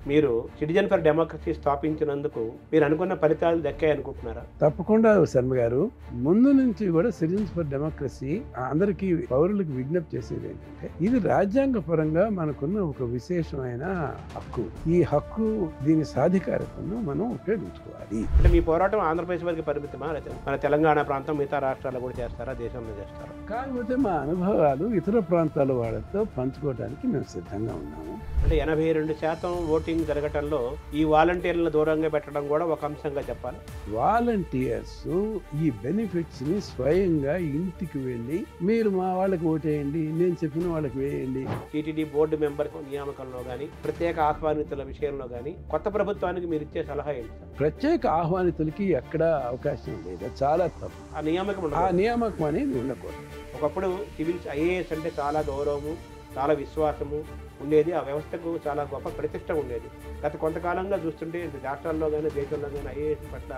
మీరు citizen for democracy స్థాపించినందుకు మీరు అనుకున్న ఫలితాలు దక్కాయి అనుకుంటున్నారా? తప్పకుండా శర్మ గారు, ముందు నుంచి కూడా సిటిజన్స్ ఫర్ డెమోక్రసీ అందరికీ పౌరులకు విజ్ఞప్తి చేసేది ఏంటంటే, ఇది రాజ్యాంగ పరంగా మనకున్న ఒక విశేషమైన హక్కు. ఈ హక్కు, దీని సాధికారతను మనం ఉపయోగించుకోవాలి. అంటే మీ పోరాటం ఆంధ్రప్రదేశ్ వరకు పరిమితమా, లేకపోతే మన తెలంగాణ ప్రాంతం మిగతా రాష్ట్రాల్లో కూడా చేస్తారా, దేశంలో చేస్తారా? కాకపోతే మా అనుభవాలు ఇతర ప్రాంతాల వాళ్ళతో పంచుకోవడానికి మేము సిద్ధంగా ఉన్నాము. అంటే 82% ఓటింగ్ జరగటంలో ఈ వాలంటీర్లను దూరంగా పెట్టడం కూడా ఒక అంశంగా చెప్పాలి. వాలంటీర్స్ ఈ బెనిఫిట్స్ ని స్వయంగా ఇంటికి వెళ్ళి, మీరు మా వాళ్ళకి ఓటేయండి, నేను చెప్పిన వాళ్ళకి వేయండి. టీటీడీ బోర్డు మెంబర్ నియామకంలో కానీ, ప్రత్యేక ఆహ్వానితుల విషయంలో కానీ కొత్త ప్రభుత్వానికి మీరు ఇచ్చే సలహా ఏంటి? ప్రత్యేక ఆహ్వానితులకి ఎక్కడ అవకాశం లేదు, చాలా తప్పు. ఆ నియామకం ఆ నియామకం అనేది ఉండకూడదు. ఒకప్పుడు సివిల్స్ ఐఏఎస్ అంటే చాలా గౌరవము, చాలా విశ్వాసము ఉండేది. ఆ వ్యవస్థకు చాలా గొప్ప ప్రతిష్ట ఉండేది. గత కొంతకాలంగా చూస్తుంటే రాష్ట్రాల్లో కానీ దేశంలో కానీ ఐఏఎస్ పట్ల,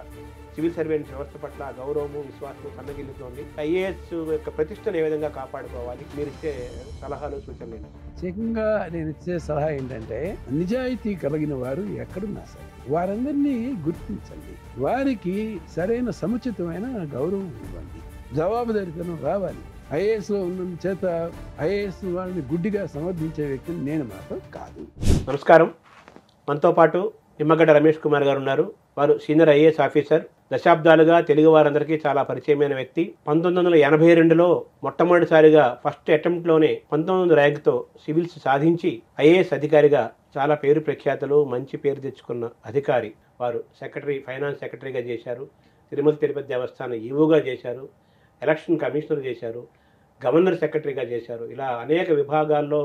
సివిల్ సర్వీస్ వ్యవస్థ పట్ల గౌరవము, విశ్వాసము సన్నగిల్లుతోంది. ఐఏఎస్ యొక్క ప్రతిష్టను ఏ విధంగా కాపాడుకోవాలి, మీరు ఇచ్చే సలహాలు, సూచనలు? ప్రత్యేకంగా నేను ఇచ్చే సలహా ఏంటంటే, నిజాయితీ కలిగిన వారు ఎక్కడున్నా సరే వారందరినీ గుర్తించండి, వారికి సరైన సముచితమైన గౌరవం ఇవ్వండి, జవాబుదారీతనం రావాలి. ఐఏఎస్లో ఉన్న చేత ఐఏఎస్ వాళ్ళని గుడ్డిగా సమర్థించే వ్యక్తిని నేను మాత్రం కాదు. నమస్కారం. మనతో పాటు నిమ్మగడ్డ రమేష్ కుమార్ గారు ఉన్నారు. వారు సీనియర్ ఐఏఎస్ ఆఫీసర్. దశాబ్దాలుగా తెలుగు వారందరికీ చాలా పరిచయమైన వ్యక్తి. 1982లో మొట్టమొదటిసారిగా ఫస్ట్ అటెంప్ట్లోనే 1900 ర్యాంక్తో సివిల్స్ సాధించి ఐఏఎస్ అధికారిగా చాలా పేరు ప్రఖ్యాతలు, మంచి పేరు తెచ్చుకున్న అధికారి. వారు ఫైనాన్స్ సెక్రటరీగా చేశారు, తిరుమల తిరుపతి దేవస్థానం ఈవోగా చేశారు, ఎలక్షన్ కమిషనర్ చేశారు, గవర్నర్ సెక్రటరీగా చేశారు. ఇలా అనేక విభాగాల్లో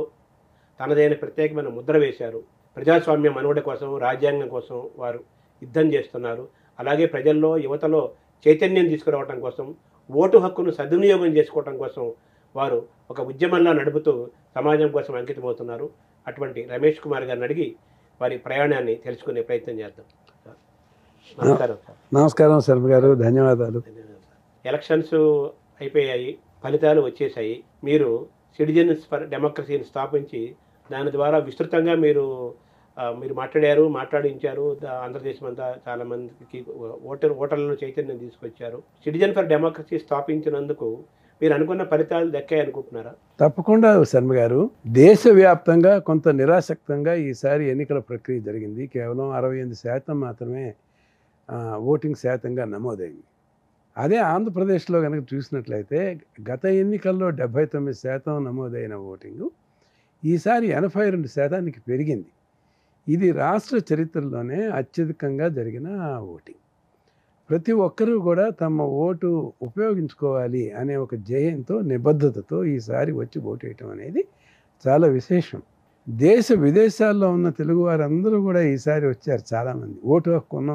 తనదైన ప్రత్యేకమైన ముద్ర వేశారు. ప్రజాస్వామ్య మనుగడ కోసం, రాజ్యాంగం కోసం వారు యుద్ధం చేస్తున్నారు. అలాగే ప్రజల్లో, యువతలో చైతన్యం తీసుకురావడం కోసం, ఓటు హక్కును సద్వినియోగం చేసుకోవడం కోసం వారు ఒక ఉద్యమంలా నడుపుతూ సమాజం కోసం అంకితమవుతున్నారు. అటువంటి రమేష్ కుమార్ గారిని అడిగి వారి ప్రయాణాన్ని తెలుసుకునే ప్రయత్నం చేద్దాం. నమస్కారం సార్. నమస్కారం శర్మ గారు, ధన్యవాదాలు. ఎలక్షన్స్ అయిపోయాయి, ఫలితాలు వచ్చేసాయి. మీరు సిటిజన్స్ ఫర్ డెమోక్రసీని స్థాపించి దాని ద్వారా విస్తృతంగా మీరు మాట్లాడించారు. ఆంధ్రదేశం అంతా చాలా మందికి ఓటర్లలో చైతన్యం తీసుకొచ్చారు. సిటిజన్ ఫర్ డెమోక్రసీ స్థాపించినందుకు మీరు అనుకున్న ఫలితాలు దక్కాయి అనుకుంటున్నారా? తప్పకుండా శర్మ గారు, దేశవ్యాప్తంగా కొంత నిరాసక్తంగా ఈసారి ఎన్నికల ప్రక్రియ జరిగింది. కేవలం 68% మాత్రమే ఓటింగ్ శాతంగా నమోదైంది. అదే ఆంధ్రప్రదేశ్లో కనుక చూసినట్లయితే గత ఎన్నికల్లో 79% నమోదైన ఓటింగు ఈసారి 82%కి పెరిగింది. ఇది రాష్ట్ర చరిత్రలోనే అత్యధికంగా జరిగిన ఓటింగ్. ప్రతి ఒక్కరూ కూడా తమ ఓటు ఉపయోగించుకోవాలి అనే ఒక ధ్యేయంతో, నిబద్ధతతో ఈసారి వచ్చి ఓటు వేయటం అనేది చాలా విశేషం. దేశ విదేశాల్లో ఉన్న తెలుగు వారందరూ కూడా ఈసారి వచ్చారు. చాలామంది ఓటు హక్కు ఉన్న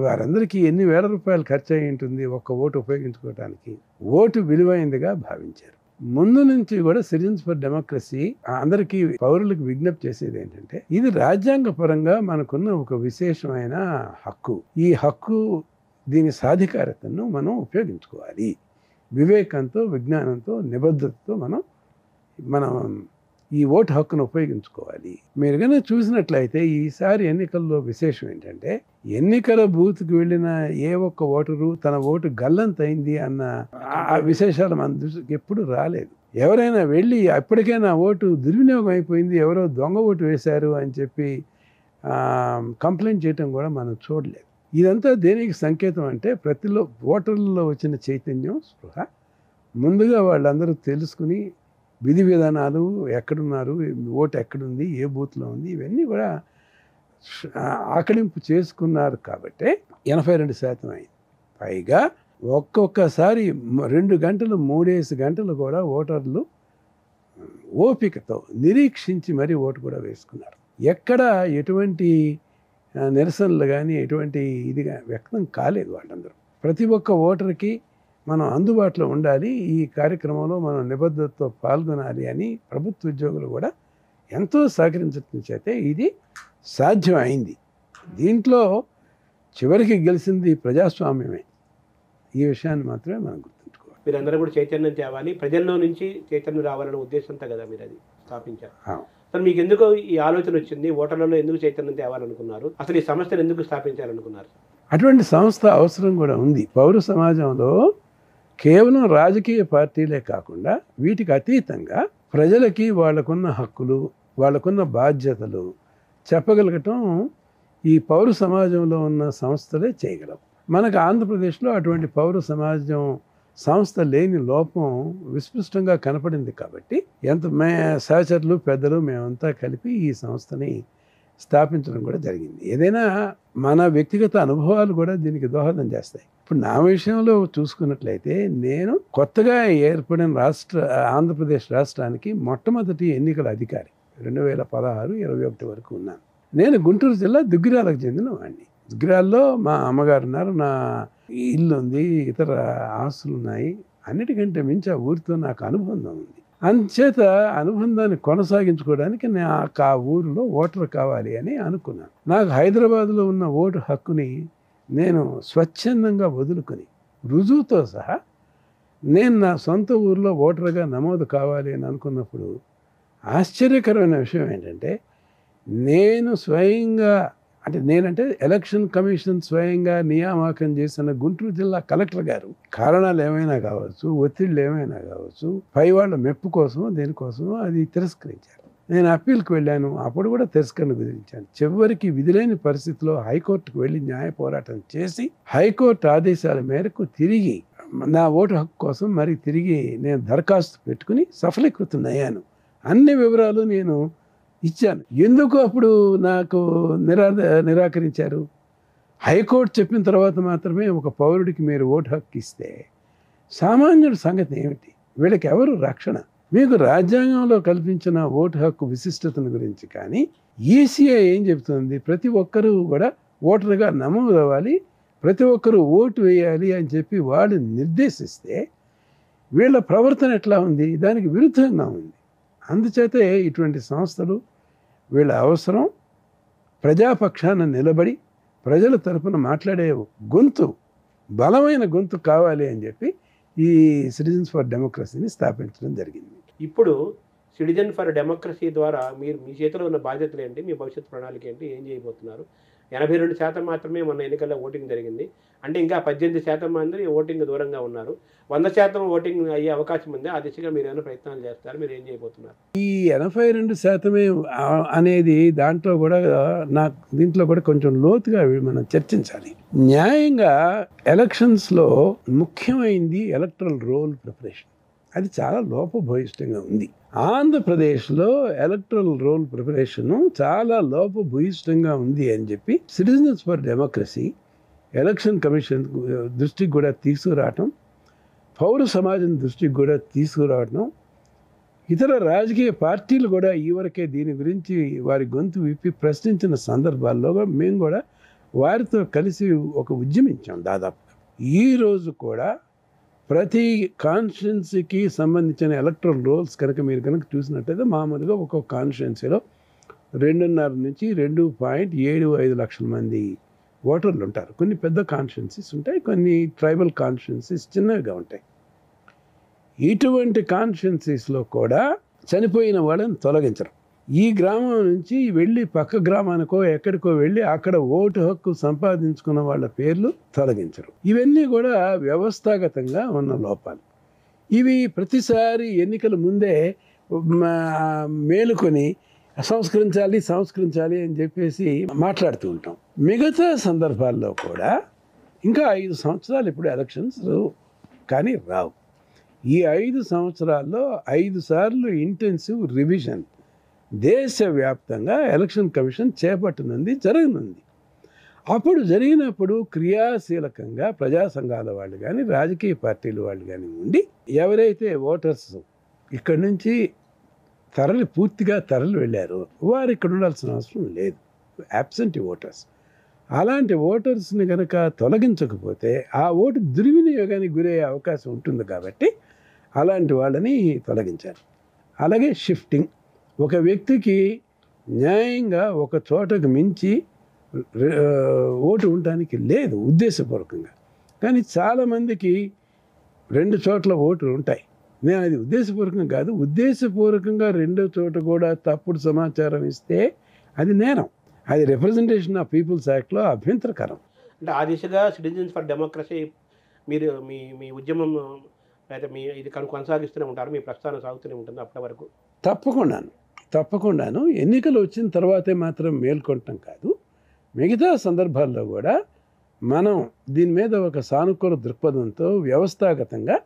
వారందరికీ ఎన్ని వేల రూపాయలు ఖర్చు అయి ఉంటుంది ఒక్క ఓటు ఉపయోగించుకోవడానికి. ఓటు విలువైందిగా భావించారు. ముందు నుంచి కూడా సిటిజన్స్ ఫర్ డెమోక్రసీ అందరికీ పౌరులకు విజ్ఞప్తి చేసేది ఏంటంటే, ఇది రాజ్యాంగ పరంగా మనకున్న ఒక విశేషమైన హక్కు. ఈ హక్కు, దీని సాధికారతను మనం ఉపయోగించుకోవాలి. వివేకంతో, విజ్ఞానంతో, నిబద్ధతతో మనం ఈ ఓటు హక్కును ఉపయోగించుకోవాలి. మీరు కనుక చూసినట్లయితే ఈసారి ఎన్నికల్లో విశేషం ఏంటంటే, ఎన్నికల బూత్కి వెళ్ళిన ఏ ఒక్క ఓటరు తన ఓటు గల్లంతైంది అన్న ఆ విశేషాలు మన దృష్టికి ఎప్పుడు రాలేదు. ఎవరైనా వెళ్ళి ఎప్పటికైనా ఓటు దుర్వినియోగం అయిపోయింది, ఎవరో దొంగ ఓటు వేశారు అని చెప్పి కంప్లైంట్ చేయటం కూడా మనం చూడలేదు. ఇదంతా దేనికి సంకేతం అంటే, ప్రతిలో ఓటర్లలో వచ్చిన చైతన్యం, స్పృహ. ముందుగా వాళ్ళందరూ తెలుసుకుని విధి విధానాలు, ఎక్కడున్నారు, ఓటు ఎక్కడుంది, ఏ బూత్లో ఉంది, ఇవన్నీ కూడా ఆకలింపు చేసుకున్నారు. కాబట్టి 82% అయింది. పైగా ఒక్కొక్కసారి 2 గంటలు, 3 గంటలు కూడా ఓటర్లు ఓపికతో నిరీక్షించి మరీ ఓటు కూడా వేసుకున్నారు. ఎక్కడ ఎటువంటి నిరసనలు కానీ ఎటువంటి ఇదిగా వ్యక్తం కాలేదు. వాళ్ళందరూ, ప్రతి ఒక్క ఓటర్కి మనం అందుబాటులో ఉండాలి, ఈ కార్యక్రమంలో మనం నిబద్ధతతో పాల్గొనాలి అని ప్రభుత్వ ఉద్యోగులు కూడా ఎంతో సహకరించడం చేత ఇది సాధ్యం అయింది. దీంట్లో చివరికి గెలిచింది ప్రజాస్వామ్యమే. ఈ విషయాన్ని మాత్రమే మనం గుర్తుంచుకోవాలి. మీరందరూ కూడా చైతన్యం తేవాలి, ప్రజల్లో నుంచి చైతన్యం రావాలనే ఉద్దేశంతో కదా మీరు అది స్థాపించారు. అసలు మీకు ఎందుకు ఈ ఆలోచన వచ్చింది? ఓటర్లలో ఎందుకు చైతన్యం తేవాలనుకున్నారు? అసలు ఈ సంస్థను ఎందుకు స్థాపించాలనుకున్నారు? అటువంటి సంస్థ అవసరం కూడా ఉంది. పౌర సమాజంలో కేవలం రాజకీయ పార్టీలే కాకుండా వీటికి అతీతంగా ప్రజలకి వాళ్ళకున్న హక్కులు, వాళ్ళకున్న బాధ్యతలు చెప్పగలగటం ఈ పౌర సమాజంలో ఉన్న సంస్థలే చేయగలవు. మనకు ఆంధ్రప్రదేశ్లో అటువంటి పౌర సమాజం సంస్థ లేని లోపం విస్పష్టంగా కనపడింది. కాబట్టి సహచరులు పెద్దలు మేమంతా కలిపి ఈ సంస్థని స్థాపించడం కూడా జరిగింది. ఏదైనా మన వ్యక్తిగత అనుభవాలు కూడా దీనికి దోహదం చేస్తాయి. ఇప్పుడు నా విషయంలో చూసుకున్నట్లయితే నేను కొత్తగా ఏర్పడిన ఆంధ్రప్రదేశ్ రాష్ట్రానికి మొట్టమొదటి ఎన్నికల అధికారి 2016-21 వరకు ఉన్నాను. నేను గుంటూరు జిల్లా దుగ్గిరాలకు చెందిన వాడిని. దుగ్గిరాల్లో మా అమ్మగారు ఉన్నారు, నా ఇల్లు ఉంది, ఇతర ఆస్తులు ఉన్నాయి. అన్నిటికంటే మించి ఆ ఊరితో నాకు అనుబంధం ఉంది. అందుచేత అనుబంధాన్ని కొనసాగించుకోవడానికి నాకు ఆ ఊరిలో ఓటర్ కావాలి అని అనుకున్నాను. నాకు హైదరాబాద్లో ఉన్న ఓటు హక్కుని నేను స్వచ్ఛందంగా వదులుకొని రుజువుతో సహా నేను నా సొంత ఊరిలో ఓటర్గా నమోదు కావాలి అని అనుకున్నప్పుడు ఆశ్చర్యకరమైన విషయం ఏంటంటే నేను స్వయంగా నేనంటే ఎలక్షన్ కమిషన్ స్వయంగా నియామకం చేసిన గుంటూరు జిల్లా కలెక్టర్ గారు కారణాలు ఏమైనా కావచ్చు, ఒత్తిళ్ళు ఏమైనా కావచ్చు, పై వాళ్ళ మెప్పు కోసమో దేనికోసమో అది తిరస్కరించారు. నేను అప్పీల్కి వెళ్ళాను, అప్పుడు కూడా తిరస్కరణ కుదిరించాను. చివరికి విధిలేని పరిస్థితిలో హైకోర్టుకు వెళ్ళి న్యాయ పోరాటం చేసి హైకోర్టు ఆదేశాల మేరకు తిరిగి నా ఓటు హక్కు కోసం మరి తిరిగి నేను దరఖాస్తు పెట్టుకుని సఫలీకృతమయ్యాను. అన్ని వివరాలు నేను ఇచ్చాను. ఎందుకు అప్పుడు నాకు నిరాకరించారు? హైకోర్టు చెప్పిన తర్వాత మాత్రమే ఒక పౌరుడికి మీరు ఓటు హక్కు ఇస్తే సామాన్యుడి సంగతి ఏమిటి? వీళ్ళకి ఎవరు రక్షణ? మీకు రాజ్యాంగంలో కల్పించిన ఓటు హక్కు విశిష్టతను గురించి కానీ ఈసీఐ ఏం చెబుతుంది? ప్రతి ఒక్కరూ కూడా ఓటరుగా నమోదు అవ్వాలి, ప్రతి ఒక్కరూ ఓటు వేయాలి అని చెప్పి వాళ్ళు నిర్దేశిస్తే వీళ్ళ ప్రవర్తన ఎట్లా ఉంది? దానికి విరుద్ధంగా ఉంది. అందుచేతే ఇటువంటి సంస్థలు వీళ్ళ అవసరం ప్రజాపక్షాన నిలబడి ప్రజల తరపున మాట్లాడే గొంతు, బలమైన గొంతు కావాలి అని చెప్పి ఈ సిటిజన్స్ ఫర్ డెమోక్రసీని స్థాపించడం జరిగింది. ఇప్పుడు సిటిజన్ ఫర్ డెమోక్రసీ ద్వారా మీ చేతిలో ఉన్న బాధ్యతలు ఏంటి? మీ భవిష్యత్ ప్రణాళిక ఏంటి? ఏం చేయబోతున్నారు? 82% మాత్రమే మొన్న ఎన్నికల్లో ఓటింగ్ జరిగింది. అంటే ఇంకా 18% మంది ఓటింగ్ దూరంగా ఉన్నారు. 100% ఓటింగ్ అయ్యే అవకాశం ఉంది. ఆ దిశగా మీరు ఏమైనా ప్రయత్నాలు చేస్తారు? మీరు ఏం చేయబోతున్నారు? ఈ 82% అనేది దాంట్లో కూడా దీంట్లో కూడా కొంచెం లోతుగా మనం చర్చించాలి. న్యాయంగా ఎలక్షన్స్లో ముఖ్యమైనది ఎలక్టరల్ రోల్ ప్రిపరేషన్. అది చాలా లోపభూయిష్టంగా ఉంది. ఆంధ్రప్రదేశ్లో ఎలక్టరల్ రోల్ ప్రిపరేషన్ చాలా లోపభూయిష్టంగా ఉంది అని చెప్పి citizens for democracy election commission దృష్టికి కూడా తీసుకురావటం, పౌర సమాజం దృష్టికి కూడా తీసుకురావటం, ఇతర రాజకీయ పార్టీలు కూడా ఈవరకే దీని గురించి వారి గొంతు విప్పి ప్రశ్నించిన సందర్భాల్లో మేము కూడా వారితో కలిసి ఒక ఉద్యమించాం. దాదాపుగా ఈరోజు కూడా ప్రతి కాన్స్టిట్యున్సీకి సంబంధించిన ఎలక్టరల్ రోల్స్ మీరు కనుక చూసినట్టయితే మామూలుగా ఒక్కొక్క కాన్స్టిట్యున్సీలో 2.5 నుంచి 2.75 లక్షల మంది ఓటర్లు ఉంటారు. కొన్ని పెద్ద కాన్స్టిట్యున్సీస్ ఉంటాయి, కొన్ని ట్రైబల్ కాన్స్టిట్యున్సీస్ చిన్నవిగా ఉంటాయి. ఇటువంటి కాన్స్టిట్యున్సీస్లో కూడా చనిపోయిన వాళ్ళని తొలగించరు. ఈ గ్రామం నుంచి వెళ్ళి పక్క గ్రామానికో ఎక్కడికో వెళ్ళి అక్కడ ఓటు హక్కు సంపాదించుకున్న వాళ్ళ పేర్లు తొలగించరు. ఇవన్నీ కూడా వ్యవస్థాగతంగా ఉన్న లోపాలు. ఇవి ప్రతిసారి ఎన్నికల ముందే మేలుకొని సంస్కరించాలి అని చెప్పేసి మాట్లాడుతూ ఉంటాం. మిగతా సందర్భాల్లో కూడా ఇంకా 5 సంవత్సరాలు ఇప్పుడు ఎలక్షన్స్ కానీ రావు. ఈ 5 సంవత్సరాల్లో 5 సార్లు ఇంటెన్సివ్ రివిజన్ దేశవ్యాప్తంగా ఎలక్షన్ కమిషన్ చేపట్టనుంది, జరగనుంది. అప్పుడు జరిగినప్పుడు క్రియాశీలకంగా ప్రజా సంఘాల వాళ్ళు కానీ రాజకీయ పార్టీల వాళ్ళు కానీ ఉండి ఎవరైతే ఓటర్స్ ఇక్కడి నుంచి పూర్తిగా తరలి వెళ్ళారో వారు ఇక్కడ ఉండాల్సిన అవసరం లేదు, యాబ్సెంటీ ఓటర్స్. అలాంటి ఓటర్స్ని కనుక తొలగించకపోతే ఆ ఓటు దుర్వినియోగానికి గురయ్యే అవకాశం ఉంటుంది. కాబట్టి అలాంటి వాళ్ళని తొలగించారు. అలాగే షిఫ్టింగ్, ఒక వ్యక్తికి న్యాయంగా ఒక చోటకు మించి ఓటు ఉండటానికి లేదు ఉద్దేశపూర్వకంగా. కానీ చాలామందికి 2 చోట్ల ఓట్లు ఉంటాయి. నేను అది ఉద్దేశపూర్వకంగా కాదు, ఉద్దేశపూర్వకంగా రెండో చోట కూడా తప్పుడు సమాచారం ఇస్తే అది నేరం. అది రిప్రజెంటేషన్ ఆఫ్ పీపుల్స్ యాక్ట్లో అభ్యంతరకరం. అంటే ఆ దిశగా సిటిజన్స్ ఫర్ డెమోక్రసీ మీరు మీ మీ ఉద్యమం అయితే మీ ఇది కొనసాగిస్తూనే ఉంటారు, మీ ప్రస్థానం సాగుతూనే ఉంటుంది అప్పటి వరకు? తప్పకుండాను ఎన్నికలు వచ్చిన తర్వాతే మాత్రం మేల్కొనటం కాదు, మిగతా సందర్భాల్లో కూడా మనం దీని మీద ఒక సానుకూల దృక్పథంతో వ్యవస్థాగతంగా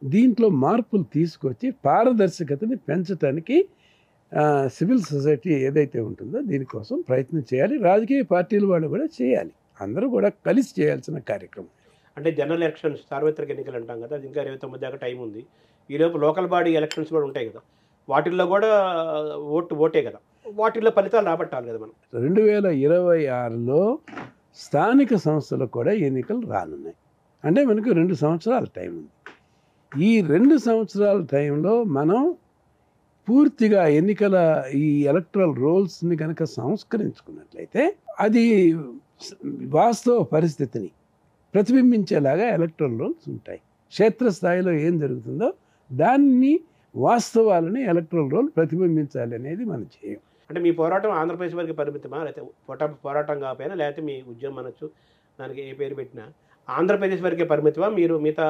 దీంట్లో మార్పులు తీసుకొచ్చి పారదర్శకతని పెంచడానికి సివిల్ సొసైటీ ఏదైతే ఉంటుందో దీనికోసం ప్రయత్నం చేయాలి. రాజకీయ పార్టీల వాళ్ళు కూడా చేయాలి, అందరూ కూడా కలిసి చేయాల్సిన కార్యక్రమం. అంటే జనరల్ ఎలక్షన్స్, సార్వత్రిక ఎన్నికలు అంటాం కదా, అది ఇంకా 29 దాకా టైం ఉంది. ఈలోపు లోకల్ బాడీ ఎలక్షన్స్ కూడా ఉంటాయి కదా, వాటిల్లో కూడా ఓటే కదా, వాటిల్లో ఫలితాలు రాబట్టాలి కదా మనం. 2026లో స్థానిక సంస్థలకు కూడా ఎన్నికలు రానున్నాయి. అంటే మనకు 2 సంవత్సరాల టైం ఉంది. ఈ 2 సంవత్సరాల టైంలో మనం పూర్తిగా ఎన్నికల ఈ ఎలక్ట్రల్ రోల్స్ని కనుక సంస్కరించుకున్నట్లయితే అది వాస్తవ పరిస్థితిని ప్రతిబింబించేలాగా ఎలక్ట్రల్ రోల్స్ ఉంటాయి. క్షేత్రస్థాయిలో ఏం జరుగుతుందో దాన్ని, వాస్తవాలని ఎలక్ట్రల్ రోల్ ప్రతిబింబించాలి అనేది మన ధ్యేయం. అంటే మీ పోరాటం ఆంధ్రప్రదేశ్ వరకు పరిమితమా, లేకపోతే పోరాటం కాకపోయినా, లేకపోతే మీ ఉద్యమం అనొచ్చు, దానికి ఏ పేరు పెట్టినా ఆంధ్రప్రదేశ్ వరకే పరిమితమా, మీరు మిగతా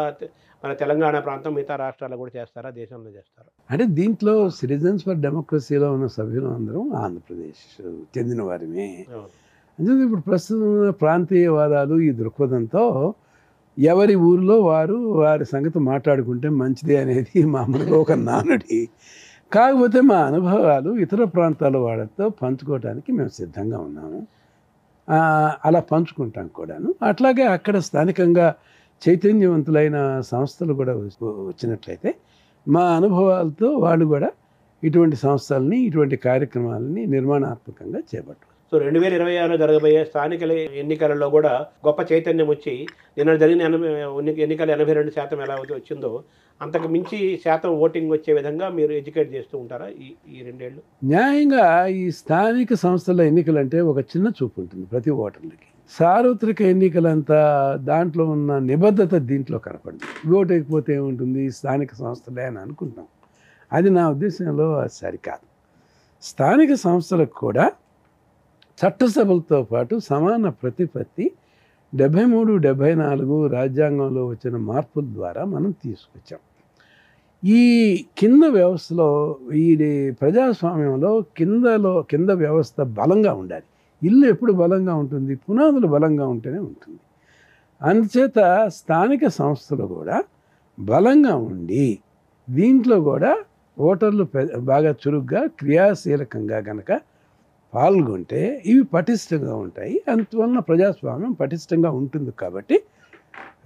మన తెలంగాణ ప్రాంతం మిగతా రాష్ట్రాల్లో కూడా చేస్తారా, దేశంలో చేస్తారా? అంటే దీంట్లో సిటిజన్స్ ఫర్ డెమోక్రసీలో ఉన్న సభ్యులు అందరం ఆంధ్రప్రదేశ్ చెందిన వారిమే. అంటే ఇప్పుడు ప్రస్తుతం ప్రాంతీయవాదాలు ఈ దృక్పథంతో ఎవరి ఊరిలో వారి సంగతి మాట్లాడుకుంటే మంచిది అనేది మామూలుగా ఒక నానుడి. కాకపోతే మా అనుభవాలు ఇతర ప్రాంతాల వాళ్ళతో పంచుకోవడానికి మేము సిద్ధంగా ఉన్నాము, అలా పంచుకుంటాం కూడాను. అట్లాగే అక్కడ స్థానికంగా చైతన్యవంతులైన సంస్థలు కూడా వచ్చినట్లయితే మా అనుభవాలతో వాళ్ళు కూడా ఇటువంటి సంస్థలని, ఇటువంటి కార్యక్రమాలని నిర్మాణాత్మకంగా చేపట్టారు. సో 2026లో జరగబోయే స్థానిక ఎన్నికలలో కూడా గొప్ప చైతన్యం వచ్చి, నిన్న జరిగిన ఎన్నికల 82% ఎలా వచ్చిందో అంతకు మించి శాతం ఓటింగ్ వచ్చే విధంగా మీరు ఎడ్యుకేట్ చేస్తూ ఉంటారా ఈ 2 ఏళ్ళు? న్యాయంగా ఈ స్థానిక సంస్థల ఎన్నికలంటే ఒక చిన్న చూపు ఉంటుంది ప్రతి ఓటర్లకి. సార్వత్రిక ఎన్నికలంతా దాంట్లో ఉన్న నిబద్ధత దీంట్లో కనపడింది. ఓటు వేయకపోతే ఏముంటుంది, స్థానిక సంస్థలే అని అనుకుంటాం. అది నా ఉద్దేశంలో సరికాదు. స్థానిక సంస్థలకు కూడా చట్టసభలతో పాటు సమాన ప్రతిపత్తి 73, 74 రాజ్యాంగంలో వచ్చిన మార్పుల ద్వారా మనం తీసుకొచ్చాం. ఈ కింద వ్యవస్థలో, ఈ ప్రజాస్వామ్యంలో కింద వ్యవస్థ బలంగా ఉండాలి. ఇల్లు ఎప్పుడు బలంగా ఉంటుంది, పునాదులు బలంగా ఉంటేనే ఉంటుంది. అందుచేత స్థానిక సంస్థలు కూడా బలంగా ఉండి దీంట్లో కూడా ఓటర్లు బాగా చురుగ్గా క్రియాశీలకంగా కనుక పాల్గొంటే ఇవి పటిష్టంగా ఉంటాయి. అందువలన ప్రజాస్వామ్యం పటిష్టంగా ఉంటుంది. కాబట్టి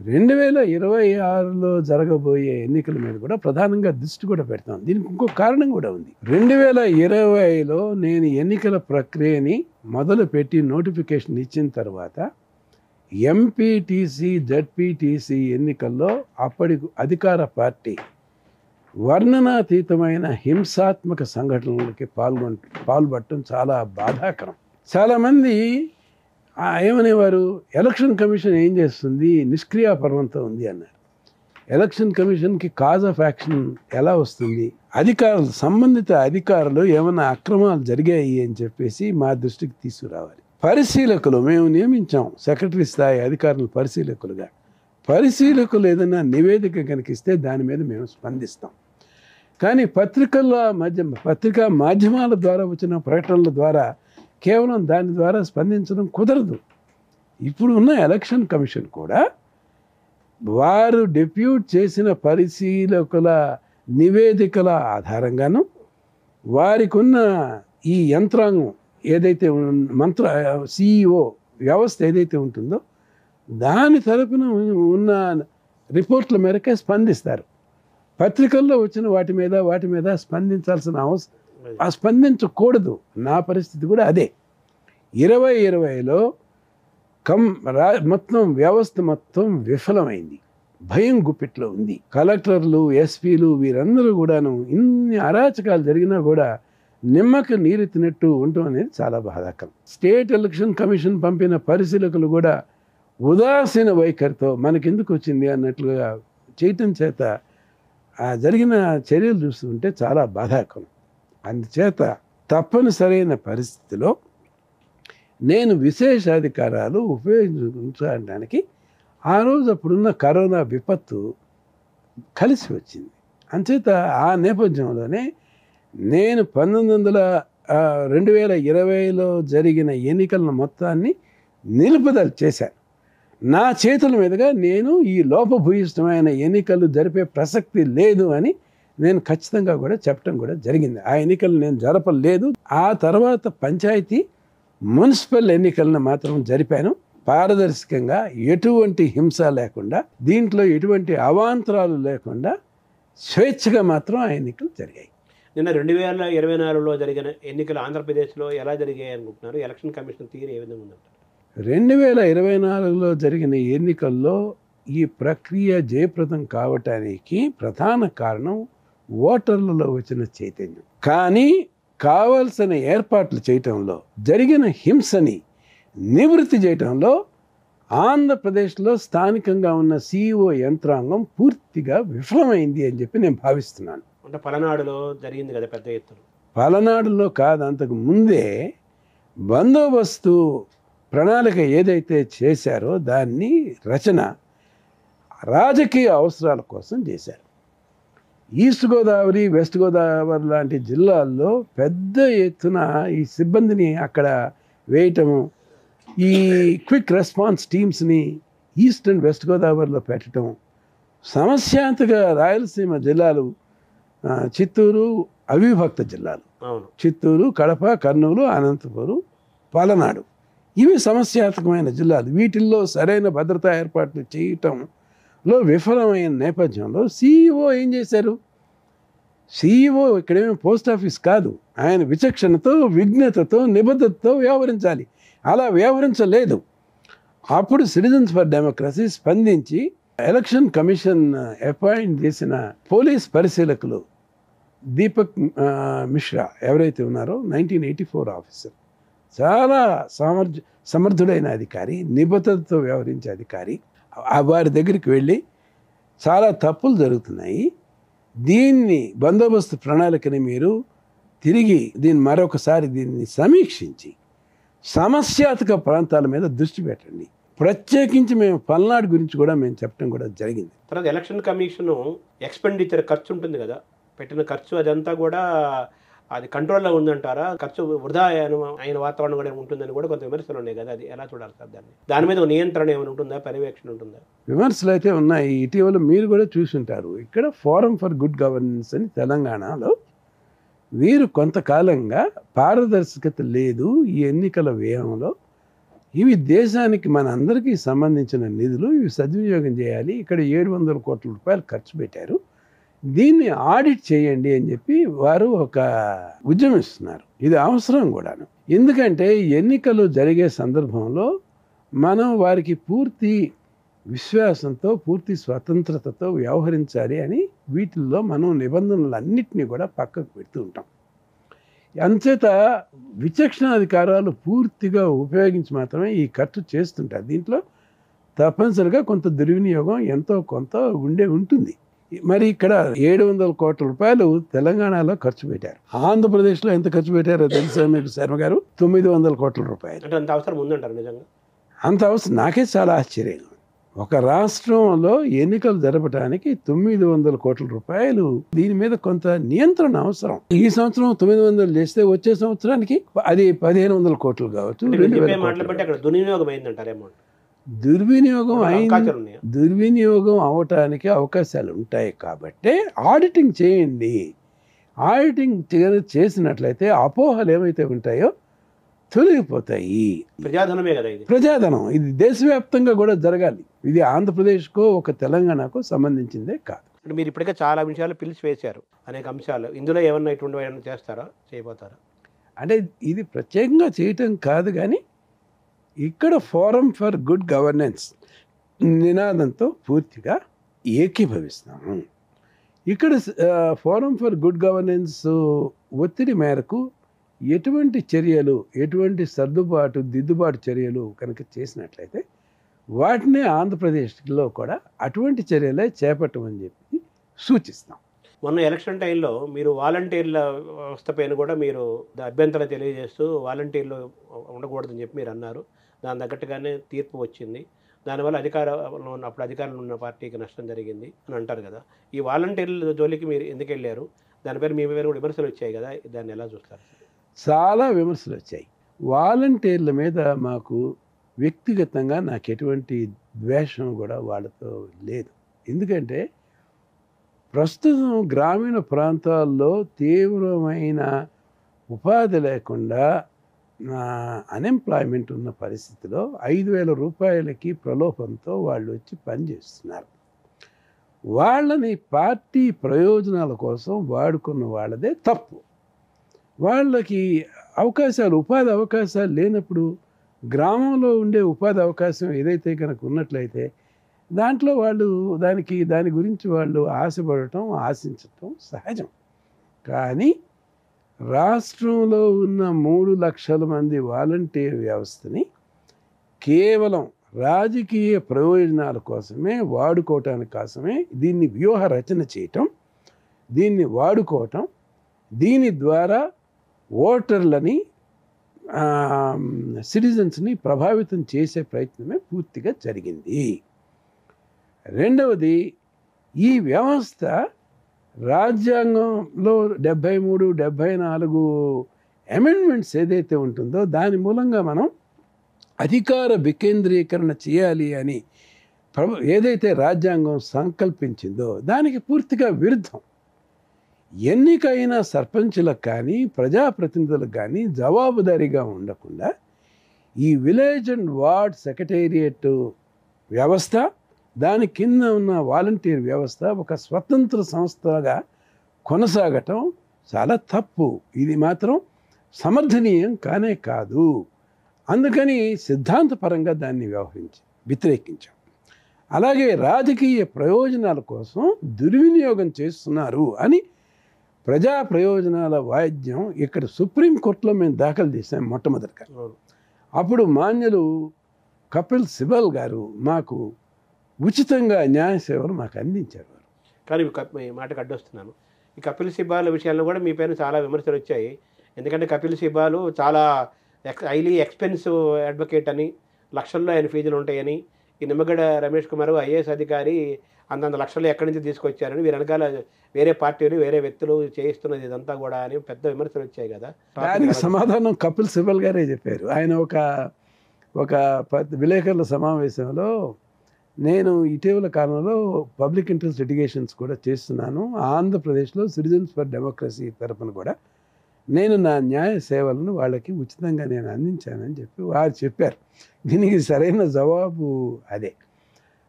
2026లో జరగబోయే ఎన్నికల మీద కూడా ప్రధానంగా దృష్టి కూడా పెడతాం. దీనికి ఇంకో కారణం కూడా ఉంది. 2020లో నేను ఎన్నికల ప్రక్రియని మొదలుపెట్టి నోటిఫికేషన్ ఇచ్చిన తర్వాత ఎంపీటీసీ, జడ్పీటీసీ ఎన్నికల్లో అప్పటి అధికార పార్టీ వర్ణనాతీతమైన హింసాత్మక సంఘటనలకి పాల్పడటం చాలా బాధాకరం. చాలామంది ఏమనేవారు, ఎలక్షన్ కమిషన్ ఏం చేస్తుంది, నిష్క్రియాపర్వంతో ఉంది అన్నారు. ఎలక్షన్ కమిషన్కి కాజ్ ఆఫ్ యాక్షన్ ఎలా వస్తుంది, సంబంధిత అధికారులు ఏమైనా అక్రమాలు జరిగాయి అని చెప్పేసి మా దృష్టికి తీసుకురావాలి. పరిశీలకులు మేము నియమించాం, సెక్రటరీ స్థాయి అధికారులు పరిశీలకులుగా. పరిశీలకులు ఏదైనా నివేదిక కనిపిస్తే దాని మీద మేము స్పందిస్తాం. కానీ పత్రికా మాధ్యమాల ద్వారా వచ్చిన ప్రకటనల ద్వారా కేవలం దాని ద్వారా స్పందించడం కుదరదు. ఇప్పుడు ఉన్న ఎలక్షన్ కమిషన్ కూడా వారు డెప్యూట్ చేసిన పరిశీలకుల నివేదికల ఆధారంగాను, వారికి ఉన్న ఈ యంత్రాంగం ఏదైతే సిఇఓ వ్యవస్థ ఏదైతే ఉంటుందో దాని తరపున ఉన్న రిపోర్ట్ల మేరకే స్పందిస్తారు. పత్రికల్లో వచ్చిన వాటి మీద స్పందించాల్సిన స్పందించకూడదు. నా పరిస్థితి కూడా అదే. 2020లో మొత్తం వ్యవస్థ మొత్తం విఫలమైంది, భయం గుప్పిట్లో ఉంది. కలెక్టర్లు, ఎస్పీలు వీరందరూ కూడాను ఇన్ని అరాచకాలు జరిగినా కూడా నిమ్మకి నీరెత్తినట్టు ఉండటం అనేది చాలా బాధాకరం. స్టేట్ ఎలక్షన్ కమిషన్ పంపిన పరిశీలకులు కూడా ఉదాసీన వైఖరితో మనకెందుకు వచ్చింది అన్నట్లుగా చేయటం చేత జరిగిన చర్యలు చూస్తుంటే చాలా బాధాకరం. అందుచేత తప్పనిసరైన పరిస్థితిలో నేను విశేషాధికారాలు ఉపయోగించడానికి ఆ రోజు అప్పుడున్న కరోనా విపత్తు కలిసి వచ్చింది. అంచేత ఆ నేపథ్యంలోనే నేను 2020లో జరిగిన ఎన్నికల మొత్తాన్ని నిలుపుదల చేశాను. నా చేతుల మీదుగా నేను ఈ లోపభూయిష్టమైన ఎన్నికలు జరిపే ప్రసక్తి లేదు అని నేను ఖచ్చితంగా కూడా చెప్పడం కూడా జరిగింది. ఆ ఎన్నికలు నేను జరపలేదు. ఆ తర్వాత పంచాయతీ మున్సిపల్ ఎన్నికలను మాత్రం జరిపాను. పారదర్శకంగా, ఎటువంటి హింస లేకుండా, దీంట్లో ఎటువంటి అవాంతరాలు లేకుండా స్వేచ్ఛగా మాత్రం ఆ ఎన్నికలు జరిగాయి. నిన్న 2024లో జరిగిన ఎన్నికలు ఆంధ్రప్రదేశ్లో ఎలా జరిగాయి అనుకుంటున్నారు? ఎలక్షన్ కమిషన్ తీరు ఏ విధంగా ఉందంటారు? 2024లో జరిగిన ఎన్నికల్లో ఈ ప్రక్రియ జయప్రదం కావటానికి ప్రధాన కారణం ఓటర్లలో వచ్చిన చైతన్యం. కానీ కావలసిన ఏర్పాట్లు చేయటంలో, జరిగిన హింసని నివృత్తి చేయటంలో ఆంధ్రప్రదేశ్లో స్థానికంగా ఉన్న సిఇఓ యంత్రాంగం పూర్తిగా విఫలమైంది అని చెప్పి నేను భావిస్తున్నాను. అంటే పలనాడులో జరిగింది కదా పెద్ద ఎత్తున. పలనాడులో కాదు, అంతకు ముందే బందోబస్తు ప్రణాళిక ఏదైతే చేశారో దాన్ని రచన రాజకీయ అవసరాల కోసం చేశారు. ఈస్ట్ గోదావరి, వెస్ట్ గోదావరి లాంటి జిల్లాల్లో పెద్ద ఎత్తున ఈ సిబ్బందిని అక్కడ వేయటము, ఈ క్విక్ రెస్పాన్స్ టీమ్స్ని ఈస్ట్ అండ్ వెస్ట్ గోదావరిలో పెట్టడం, సమస్యాంతగా రాయలసీమ జిల్లాలు, చిత్తూరు అవిభక్త జిల్లాలు, చిత్తూరు, కడప, కర్నూలు, అనంతపురం, పలనాడు, ఇవి సమస్యాత్మకమైన జిల్లాలు. వీటిల్లో సరైన భద్రతా ఏర్పాట్లు చేయటంలో విఫలమైన నేపథ్యంలో సిఇఓ ఏం చేశారు? సిఇఓ ఇక్కడేమీ పోస్ట్ ఆఫీస్ కాదు. ఆయన విచక్షణతో, విజ్ఞతతో, నిబద్ధతతో వ్యవహరించాలి. అలా వ్యవహరించలేదు. అప్పుడు సిటిజన్స్ ఫర్ డెమోక్రసీ స్పందించి ఎలక్షన్ కమిషన్ అపాయింట్ చేసిన పోలీస్ పరిశీలకులు దీపక్ మిశ్రా ఎవరైతే ఉన్నారో 1984 ఆఫీసర్, చాలా సమర్థుడైన అధికారి, నిబద్ధతతో వ్యవహరించే అధికారి, వారి దగ్గరికి వెళ్ళి చాలా తప్పులు జరుగుతున్నాయి, దీన్ని బందోబస్తు ప్రణాళికని మీరు తిరిగి మరొకసారి దీన్ని సమీక్షించి సమస్యాత్మక ప్రాంతాల మీద దృష్టి పెట్టండి. ప్రత్యేకించి మేము పల్నాడు గురించి కూడా మేము చెప్పడం కూడా జరిగింది. తర్వాత ఎలక్షన్ కమిషను ఎక్స్పెండిచర్ ఖర్చు ఉంటుంది కదా, పెట్టిన ఖర్చు అదంతా కూడా అది కంట్రోల్లో ఉందంటారా? ఖర్చు వృధా అయిన వాతావరణం కూడా ఉంటుందని కూడా కొంత విమర్శలు ఉన్నాయి కదా, అది ఎలా చూడాలి సార్? దాని మీద నియంత్రణ ఏమైనా ఉంటుందా, పర్యవేక్షణ ఉంటుందా? విమర్శలు అయితే ఉన్నాయి. ఇటీవల మీరు కూడా చూసుంటారు, ఇక్కడ ఫోరం ఫర్ గుడ్ గవర్నెన్స్ అని తెలంగాణలో వీరు కొంతకాలంగా పారదర్శకత లేదు ఈ ఎన్నికల వ్యయంలో, ఇవి దేశానికి మన అందరికీ సంబంధించిన నిధులు, ఇవి సద్వినియోగం చేయాలి, ఇక్కడ 700 కోట్ల రూపాయలు ఖర్చు పెట్టారు, దీన్ని ఆడిట్ చేయండి అని చెప్పి వారు ఒక ఉద్యమిస్తున్నారు. ఇది అవసరం కూడాను. ఎందుకంటే ఎన్నికలు జరిగే సందర్భంలో మనం వారికి పూర్తి విశ్వాసంతో, పూర్తి స్వతంత్రతతో వ్యవహరించాలి అని వీటిల్లో మనం నిబంధనలన్నింటినీ కూడా పక్కకు పెడుతూ ఉంటాం. అంచేత విచక్షణాధికారాలు పూర్తిగా ఉపయోగించి మాత్రమే ఈ ఖర్చు చేస్తుంటారు. దీంట్లో తప్పనిసరిగా కొంత దుర్వినియోగం ఎంతో కొంత ఉంటుంది. మరి ఇక్కడ 700 కోట్ల రూపాయలు తెలంగాణలో ఖర్చు పెట్టారు. ఆంధ్రప్రదేశ్లో ఎంత ఖర్చు పెట్టారో తెలుసా మీకు శర్మ గారు? 900 కోట్ల రూపాయలు. అంటే అంత అవసరం ఉందంటారు నిజంగా? అంత అవసరం నాకే చాలా ఆశ్చర్యంగా. ఒక రాష్ట్రంలో ఎన్నికలు జరపడానికి 900 కోట్ల రూపాయలు, దీని మీద కొంత నియంత్రణ అవసరం. ఈ సంవత్సరం 900 చేస్తే వచ్చే సంవత్సరానికి అది 1500 కోట్లు కావచ్చు. దుర్వినియోగం అవటానికి అవకాశాలు ఉంటాయి కాబట్టి ఆడిటింగ్ చేయండి. ఆడిటింగ్ చేసినట్లయితే అపోహలు ఏమైతే ఉంటాయో తొలగిపోతాయి. ప్రజాధనమే కదా ఇది. ప్రజాధనం ఇది దేశవ్యాప్తంగా కూడా జరగాలి. ఇది ఆంధ్రప్రదేశ్కో ఒక తెలంగాణకో సంబంధించిందే కాదు. అంటే మీరు ఇప్పటికే చాలా విషయాలు పిలిచి వేశారు, అనేక అంశాలు. ఇందులో ఏమన్నా ఇటువంటి ఏమన్నా చేస్తారా, చేయబోతారా? అంటే ఇది ప్రత్యేకంగా చేయటం కాదు, కానీ ఇక్కడ ఫోరం ఫర్ గుడ్ గవర్నెన్స్ నినాదంతో పూర్తిగా ఏకీభవిస్తాము. ఇక్కడ ఫోరం ఫర్ గుడ్ గవర్నెన్స్ ఒత్తిడి మేరకు ఎటువంటి చర్యలు, ఎటువంటి దిద్దుబాటు చర్యలు కనుక చేసినట్లయితే వాటిని ఆంధ్రప్రదేశ్లో కూడా అటువంటి చర్యలే చేపట్టమని చెప్పి సూచిస్తాం. మొన్న ఎలక్షన్ టైంలో మీరు వాలంటీర్ల వ్యవస్థ పైన కూడా మీరు అభ్యంతరం తెలియజేస్తూ వాలంటీర్లు ఉండకూడదని చెప్పి మీరు అన్నారు. దాని తగ్గట్టుగానే తీర్పు వచ్చింది. దానివల్ల అప్పుడు అధికారంలో ఉన్న పార్టీకి నష్టం జరిగింది అని అంటారు కదా. ఈ వాలంటీర్ల జోలికి మీరు ఎందుకు వెళ్ళారు? దానిపైన మీ మీద కూడా విమర్శలు వచ్చాయి కదా, దాన్ని ఎలా చూస్తారు? చాలా విమర్శలు వచ్చాయి. వాలంటీర్ల మీద మాకు వ్యక్తిగతంగా నాకు ఎటువంటి ద్వేషం కూడా వాళ్ళతో లేదు. ఎందుకంటే ప్రస్తుతం గ్రామీణ ప్రాంతాల్లో తీవ్రమైన ఉపాధి లేకుండా అన్ఎంప్లాయ్మెంట్ ఉన్న పరిస్థితిలో 5,000 రూపాయలకి ప్రలోభంతో వాళ్ళు వచ్చి పనిచేస్తున్నారు. వాళ్ళని పార్టీ ప్రయోజనాల కోసం వాడుకున్న వాళ్ళదే తప్పు. వాళ్ళకి ఉపాధి అవకాశాలు లేనప్పుడు గ్రామంలో ఉండే ఉపాధి అవకాశం ఏదైతే కనుక ఉన్నట్లయితే దాంట్లో వాళ్ళు దాని గురించి వాళ్ళు ఆశపడటం, ఆశించటం సహజం. కానీ రాష్ట్రంలో ఉన్న 3 లక్షల మంది వాలంటీర్ వ్యవస్థని కేవలం రాజకీయ ప్రయోజనాల కోసమే వాడుకోవటానికి కోసమే దీన్ని వ్యూహ రచన చేయటం, దీన్ని వాడుకోవటం, దీని ద్వారా ఓటర్లని సిటిజన్స్ని ప్రభావితం చేసే ప్రయత్నమే పూర్తిగా జరిగింది. రెండవది, ఈ వ్యవస్థ రాజ్యాంగంలో 73, 74 అమెండ్మెంట్స్ ఏదైతే ఉంటుందో దాని మూలంగా మనం అధికార వికేంద్రీకరణ చేయాలి అని ఏదైతే రాజ్యాంగం సంకల్పించిందో దానికి పూర్తిగా విరుద్ధం. ఎన్నికైన సర్పంచులకు కానీ ప్రజాప్రతినిధులకు కానీ జవాబుదారీగా ఉండకుండా ఈ విలేజ్ అండ్ వార్డ్ సెక్రటేరియట్ వ్యవస్థ, దాని కింద ఉన్న వాలంటీర్ వ్యవస్థ ఒక స్వతంత్ర సంస్థగా కొనసాగటం చాలా తప్పు. ఇది మాత్రం సమర్థనీయం కానే కాదు. అందుకని సిద్ధాంతపరంగా దాన్ని వ్యతిరేకించాం. అలాగే రాజకీయ ప్రయోజనాల కోసం దుర్వినియోగం చేస్తున్నారు అని ప్రజా ప్రయోజనాల వాయిద్యం ఇక్కడ సుప్రీంకోర్టులో మేము దాఖలు చేసాం మొట్టమొదటిగా. అప్పుడు మాన్యులు కపిల్ సిబల్ గారు మాకు ఉచితంగా న్యాయ సేవలు మాకు అందించారు. కానీ ఈ మాటకు అడ్డొస్తున్నాను. ఈ కపిల్ సిబాల్ విషయాల్లో కూడా మీ పైన చాలా విమర్శలు వచ్చాయి. ఎందుకంటే కపిల్ సిబాలు చాలా హైలీ ఎక్స్పెన్సివ్ అడ్వకేట్ అని, లక్షల్లో ఆయన ఫీజులు ఉంటాయని, ఈ నిమ్మగడ్డ రమేష్ కుమార్ ఐఏఎస్ అధికారి అంతంత లక్షలు ఎక్కడి నుంచి తీసుకొచ్చారని, వీరు వెనకాల వేరే పార్టీలు వేరే వ్యక్తులు చేయిస్తున్నది ఇదంతా కూడా అని పెద్ద విమర్శలు వచ్చాయి కదా. దానికి సమాధానం కపిల్ సిబల్ గారే చెప్పారు. ఆయన ఒక విలేకరుల సమావేశంలో, నేను ఇటీవల కాలంలో పబ్లిక్ ఇంట్రెస్ట్ లిటిగేషన్స్ కూడా చేస్తున్నాను, ఆంధ్రప్రదేశ్లో సిటిజన్స్ ఫర్ డెమోక్రసీ తరపున కూడా నేను నా న్యాయ సేవలను వాళ్ళకి ఉచితంగా నేను అందించానని చెప్పి వారు చెప్పారు. దీనికి సరైన జవాబు అదే.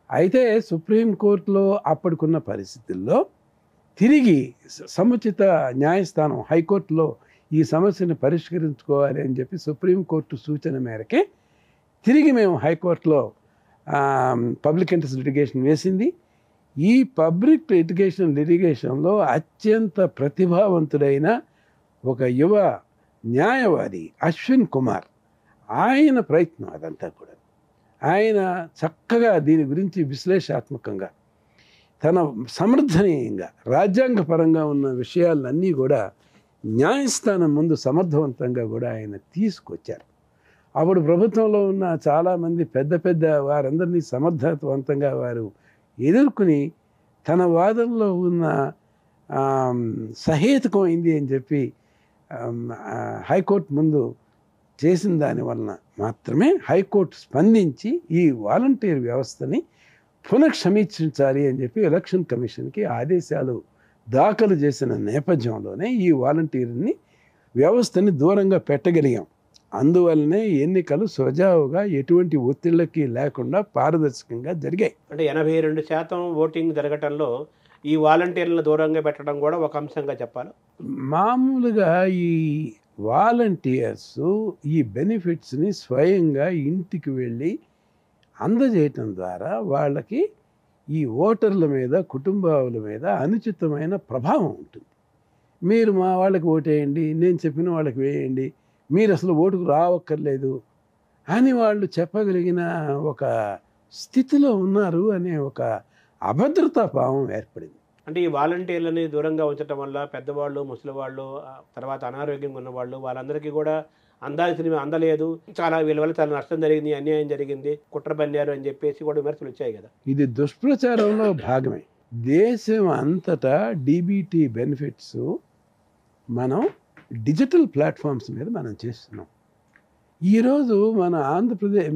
అయితే సుప్రీంకోర్టులో అప్పటికున్న పరిస్థితుల్లో తిరిగి సముచిత న్యాయస్థానం హైకోర్టులో ఈ సమస్యను పరిష్కరించుకోవాలి అని చెప్పి సుప్రీంకోర్టు సూచన మేరకే తిరిగి మేము హైకోర్టులో పబ్లిక్ ఇంట్రెస్ట్ లిటిగేషన్ వేసింది. ఈ పబ్లిక్ లిటిగేషన్లో అత్యంత ప్రతిభావంతుడైన ఒక యువ న్యాయవాది అశ్విన్ కుమార్, ఆయన ప్రయత్నం అదంతా కూడా. ఆయన చక్కగా దీని గురించి విశ్లేషాత్మకంగా, తన సమర్థనీయంగా రాజ్యాంగపరంగా ఉన్న విషయాలన్నీ కూడా న్యాయస్థానం ముందు సమర్థవంతంగా కూడా ఆయన తీసుకొచ్చారు. అప్పుడు ప్రభుత్వంలో ఉన్న చాలామంది పెద్ద వారందరినీ సమర్థవంతంగా వారు ఎదుర్కొని తన వాదనలో ఉన్న సహేతుకమైంది అని చెప్పి హైకోర్టు ముందు చేసిన దాని వలన మాత్రమే హైకోర్టు స్పందించి ఈ వాలంటీర్ వ్యవస్థని పునఃసమీక్షించాలి అని చెప్పి ఎలక్షన్ కమిషన్కి ఆదేశాలు దాఖలు చేసిన నేపథ్యంలోనే ఈ వాలంటీర్ని వ్యవస్థని దూరంగా పెట్టగలిగాం. అందువల్లనే ఎన్నికలు సజావుగా ఎటువంటి ఒత్తిళ్ళకి లేకుండా పారదర్శకంగా జరిగాయి. అంటే 82% ఓటింగ్ జరగటంలో ఈ వాలంటీర్లను దూరంగా పెట్టడం కూడా ఒక అంశంగా చెప్పాలి. మామూలుగా ఈ వాలంటీర్స్ ఈ బెనిఫిట్స్ని స్వయంగా ఇంటికి వెళ్ళి అందజేయటం ద్వారా వాళ్ళకి ఈ ఓటర్ల మీద, కుటుంబాల మీద అనుచితమైన ప్రభావం ఉంటుంది. మీరు మా వాళ్ళకి ఓటేయండి, నేను చెప్పిన వాళ్ళకి వేయండి, మీరు అసలు ఓటుకు రావక్కర్లేదు అని వాళ్ళు చెప్పగలిగిన ఒక స్థితిలో ఉన్నారు అనే ఒక అభద్రతా భావం ఏర్పడింది. అంటే ఈ వాలంటీర్లని దూరంగా ఉంచడం వల్ల పెద్దవాళ్ళు, ముసలివాళ్ళు, తర్వాత అనారోగ్యంగా ఉన్నవాళ్ళు వాళ్ళందరికీ కూడా అందాల్సినవి అందలేదు. చాలా వీళ్ళ వల్ల చాలా నష్టం జరిగింది, అన్యాయం జరిగింది, కుట్ర పన్నారు అని చెప్పేసి కూడా విమర్శలు వచ్చాయి కదా. ఇది దుష్ప్రచారంలో భాగమే. దేశం అంతటా డీబీటీ బెనిఫిట్స్ మనం డిజిటల్ ప్లాట్ఫామ్స్ మీద మనం చేస్తున్నాం. ఈరోజు మన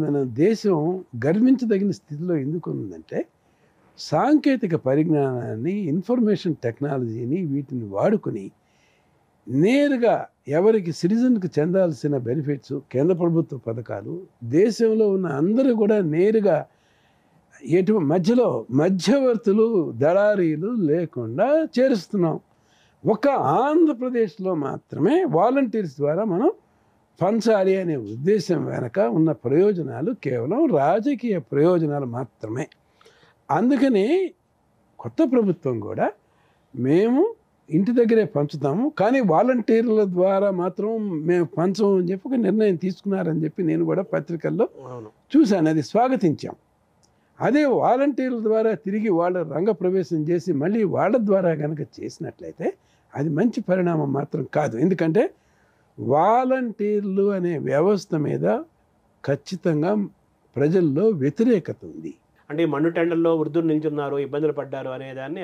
మన దేశం గర్వించదగిన స్థితిలో ఎందుకు ఉందంటే సాంకేతిక పరిజ్ఞానాన్ని, ఇన్ఫర్మేషన్ టెక్నాలజీని వీటిని వాడుకొని నేరుగా ఎవరికి సిటిజన్కి చెందాల్సిన బెనిఫిట్స్, కేంద్ర ప్రభుత్వ పథకాలు దేశంలో ఉన్న అందరూ కూడా నేరుగా మధ్యలో మధ్యవర్తులు, దళారీలు లేకుండా చేరుస్తున్నాం. ఒక ఆంధ్రప్రదేశ్లో మాత్రమే వాలంటీర్స్ ద్వారా మనం పంచాలి అనే ఉద్దేశం వెనక ఉన్న ప్రయోజనాలు కేవలం రాజకీయ ప్రయోజనాలు మాత్రమే. అందుకని కొత్త ప్రభుత్వం కూడా మేము ఇంటి దగ్గరే పంచుతాము, కానీ వాలంటీర్ల ద్వారా మాత్రం మేము పంచము అని చెప్పి ఒక నిర్ణయం తీసుకున్నారని చెప్పి నేను కూడా పత్రికల్లో చూశాను. అది స్వాగతించాం. అదే వాలంటీర్ల ద్వారా తిరిగి వాళ్ళ రంగప్రవేశం చేసి మళ్ళీ వాళ్ళ ద్వారా కనుక చేసినట్లయితే అది మంచి పరిణామం మాత్రం కాదు. ఎందుకంటే వాలంటీర్లు అనే వ్యవస్థ మీద ఖచ్చితంగా ప్రజల్లో వ్యతిరేకత ఉంది. అంటే మండు టెండర్లో వృద్ధులు నిల్చున్నారు, ఇబ్బందులు పడ్డారు అనేదాన్ని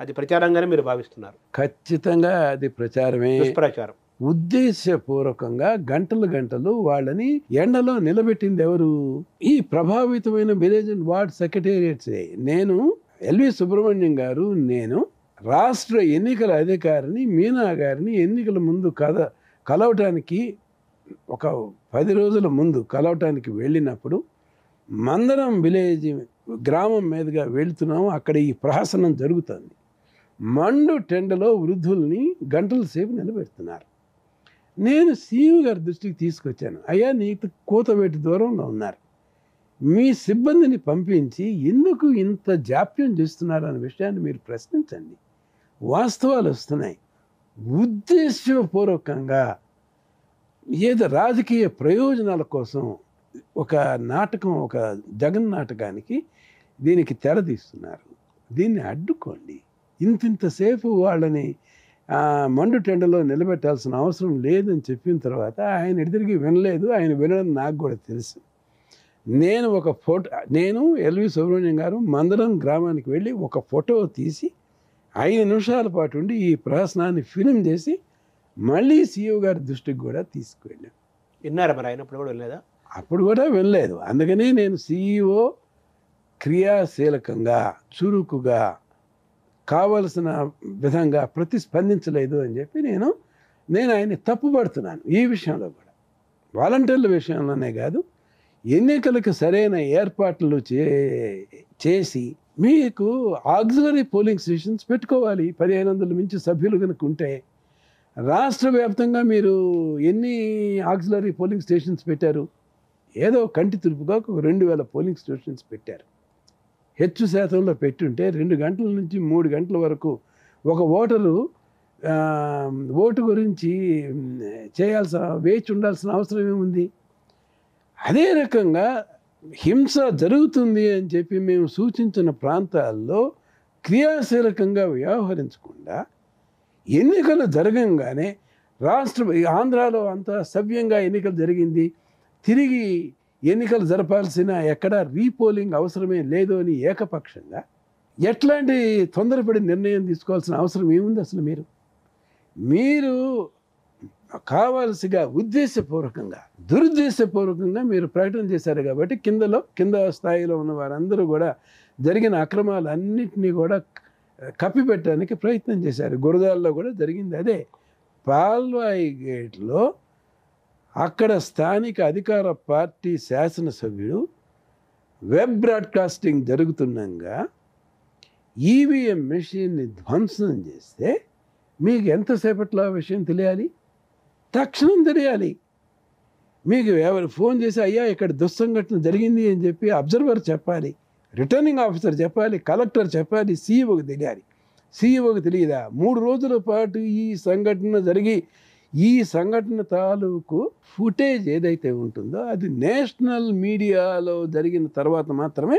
అది ప్రచారంగానే మీరు భావిస్తున్నారు? ఖచ్చితంగా అది ప్రచారమే, దుష్ప్రచారం. ఉద్దేశపూర్వకంగా గంటలు గంటలు వాళ్ళని ఎండలో నిలబెట్టింది ఎవరు? ఈ ప్రభావితమైన విలేజ్ అండ్ వార్డ్ సెక్రటేరియట్సే. నేను ఎల్వి సుబ్రహ్మణ్యం గారు, నేను రాష్ట్ర ఎన్నికల అధికారిని మీనా గారిని ఎన్నికల ముందు కలవటానికి ఒక 10 రోజుల ముందు కలవటానికి వెళ్ళినప్పుడు మందరం విలేజ్ గ్రామం మీదుగా వెళుతున్నాము. అక్కడ ఈ ప్రహసనం జరుగుతుంది. మండు టెండలో వృద్ధుల్ని గంటల సేపు నిలబెడుతున్నారు. నేను సీఈఓ గారి దృష్టికి తీసుకొచ్చాను. అయ్యా, నీకు కూతవేటి దూరంలో ఉన్నారు, మీ సిబ్బందిని పంపించి ఎందుకు ఇంత జాప్యం చేస్తున్నారు అనే విషయాన్ని మీరు ప్రశ్నించండి. వాస్తవాలు వస్తున్నాయి. ఉద్దేశపూర్వకంగా ఏదో రాజకీయ ప్రయోజనాల కోసం ఒక నాటకం, ఒక జగన్ నాటకానికి దీనికి తెరదీస్తున్నారు. దీన్ని అడ్డుకోండి. ఇంతసేపు వాళ్ళని మండు టెండలో నిలబెట్టాల్సిన అవసరం లేదని చెప్పిన తర్వాత ఆయన ఎదురికి వినలేదు. ఆయన వినడం నాకు కూడా తెలుసు. నేను ఎల్వి సుబ్రహ్మణ్యం గారు మందరం గ్రామానికి వెళ్ళి ఒక ఫోటో తీసి 5 నిమిషాల పాటు ఉండి ఈ ప్రహసనాన్ని ఫిలిం చేసి మళ్ళీ సీఈఓ గారి దృష్టికి కూడా తీసుకువెళ్ళాం. విన్నారా మరి? అయినప్పుడు కూడా వినలేదా? అప్పుడు కూడా వినలేదు. అందుకనే నేను సీఈఓ క్రియాశీలకంగా, చురుకుగా, కావలసిన విధంగా ప్రతిస్పందించలేదు అని చెప్పి నేను ఆయన్ని తప్పుపడుతున్నాను. ఈ విషయంలో కూడా, వాలంటీర్ల విషయంలోనే కాదు, ఎన్నికలకు సరైన ఏర్పాట్లు చేసి మీకు ఆక్సిలరీ పోలింగ్ స్టేషన్స్ పెట్టుకోవాలి. 1500 మించి సభ్యులు కనుక ఉంటే రాష్ట్ర వ్యాప్తంగా మీరు ఎన్ని ఆక్సిలరీ పోలింగ్ స్టేషన్స్ పెట్టారు? ఏదో కంటి తురుపుగా ఒక 2000 పోలింగ్ స్టేషన్స్ పెట్టారు. హెచ్చు శాతంలో పెట్టుంటే 2 గంటల నుంచి 3 గంటల వరకు ఒక ఓటరు ఓటు గురించి వేచి ఉండాల్సిన అవసరం ఏముంది? అదే రకంగా హింస జరుగుతుంది అని చెప్పి మేము సూచించిన ప్రాంతాల్లో క్రియాశీలకంగా వ్యవహరించకుండా ఎన్నికలు జరగంగానే ఆంధ్రాలో అంతా సవ్యంగా ఎన్నికలు జరిగింది, తిరిగి ఎన్నికలు జరపాల్సిన ఎక్కడ రీపోలింగ్ అవసరమే లేదు అని ఏకపక్షంగా ఎట్లాంటి తొందరపడి నిర్ణయం తీసుకోవాల్సిన అవసరం ఏముంది అసలు? మీరు కావాల్సిగా ఉద్దేశపూర్వకంగా, దురుద్దేశపూర్వకంగా మీరు ప్రకటన చేశారు కాబట్టి కింద స్థాయిలో ఉన్న వారందరూ కూడా జరిగిన అక్రమాలన్నింటినీ కూడా కప్పిపెట్టడానికి ప్రయత్నం చేశారు. గురజాల్లో కూడా జరిగింది అదే. పాల్వాయి గేట్లో అక్కడ స్థానిక అధికార పార్టీ శాసనసభ్యుడు వెబ్ బ్రాడ్కాస్టింగ్ జరుగుతుండగా ఈవీఎం మెషిన్ని ధ్వంసం చేస్తే మీకు ఎంతసేపట్లో ఆ విషయం తెలియాలి? తక్షణం తెలియాలి. మీకు ఎవరు ఫోన్ చేసి అయ్యా ఇక్కడ దుస్సంఘటన జరిగింది అని చెప్పి అబ్జర్వర్ చెప్పాలి, రిటర్నింగ్ ఆఫీసర్ చెప్పాలి, కలెక్టర్ చెప్పాలి, సీఈఓకి తెలియాలి. సీఈఓకి తెలియదా? 3 రోజుల పాటు ఈ సంఘటన జరిగి ఈ సంఘటన తాలూకు ఫుటేజ్ ఏదైతే ఉంటుందో అది నేషనల్ మీడియాలో జరిగిన తర్వాత మాత్రమే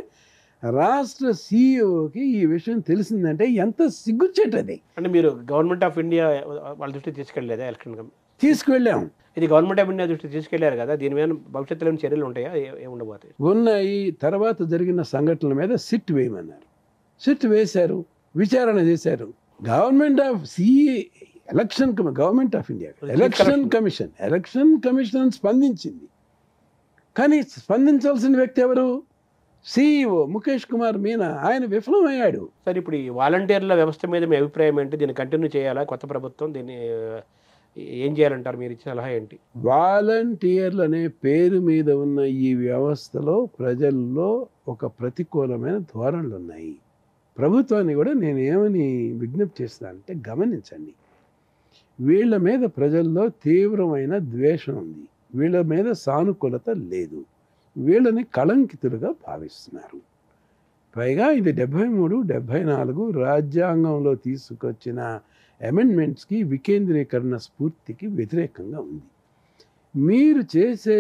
రాష్ట్ర సీఈఓకి ఈ విషయం తెలిసిందంటే ఎంత సిగ్గుచ్చేటది. అంటే మీరు గవర్నమెంట్ ఆఫ్ ఇండియా వాళ్ళ దృష్టికి తీసుకెళ్ళలేదా ఎలక్షన్ తీసుకువెళ్ళాం. ఇది గవర్నమెంట్ ఆఫ్ ఇండియా దృష్టికి తీసుకెళ్లారు కదా, దీని మీద భవిష్యత్తులో ఏమైనా చర్యలు ఉంటాయా, ఏముండబోతాయి? ఉన్నాయి. తర్వాత జరిగిన సంఘటనల మీద సిట్ వేయమన్నారు. సిట్ వేశారు, విచారణ చేశారు. Government of government of India election commission స్పందించింది. కానీ స్పందించాల్సిన వ్యక్తి ఎవరు? సిఇఓ ముఖేష్ కుమార్ మీనా. ఆయన విఫలమయ్యాడు. సార్, ఇప్పుడు ఈ వాలంటీర్ల వ్యవస్థ మీద మీ అభిప్రాయం ఏంటి? దీన్ని కంటిన్యూ చేయాలా కొత్త ప్రభుత్వం? దీన్ని ఏం చేయాలంటారు? మీరు ఇచ్చే సలహా ఏంటి? వాలంటీర్లు అనే పేరు మీద ఉన్న ఈ వ్యవస్థలో ప్రజల్లో ఒక ప్రతికూలమైన ధోరణులు ఉన్నాయి. ప్రభుత్వాన్ని కూడా నేను ఏమని విజ్ఞప్తి చేస్తానంటే, గమనించండి, వీళ్ళ మీద ప్రజల్లో తీవ్రమైన ద్వేషం ఉంది, వీళ్ళ మీద సానుకూలత లేదు, వీళ్ళని కళంకితులుగా భావిస్తున్నారు. పైగా ఇది 73, 74 రాజ్యాంగంలో తీసుకొచ్చిన అమెండ్మెంట్స్కి, వికేంద్రీకరణ స్ఫూర్తికి వ్యతిరేకంగా ఉంది. మీరు చేసే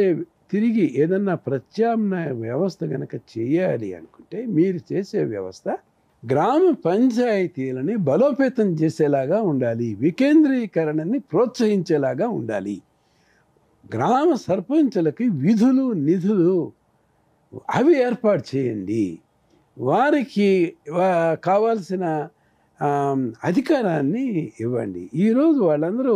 తిరిగి ఏదన్నా ప్రత్యామ్నాయ వ్యవస్థ కనుక చేయాలి అనుకుంటే, మీరు చేసే వ్యవస్థ గ్రామ పంచాయతీలని బలోపేతం చేసేలాగా ఉండాలి, వికేంద్రీకరణని ప్రోత్సహించేలాగా ఉండాలి. గ్రామ సర్పంచులకి విధులు, నిధులు అవి ఏర్పాటు చేయండి. వారికి కావాల్సిన అధికారాన్ని ఇవ్వండి. ఈరోజు వాళ్ళందరూ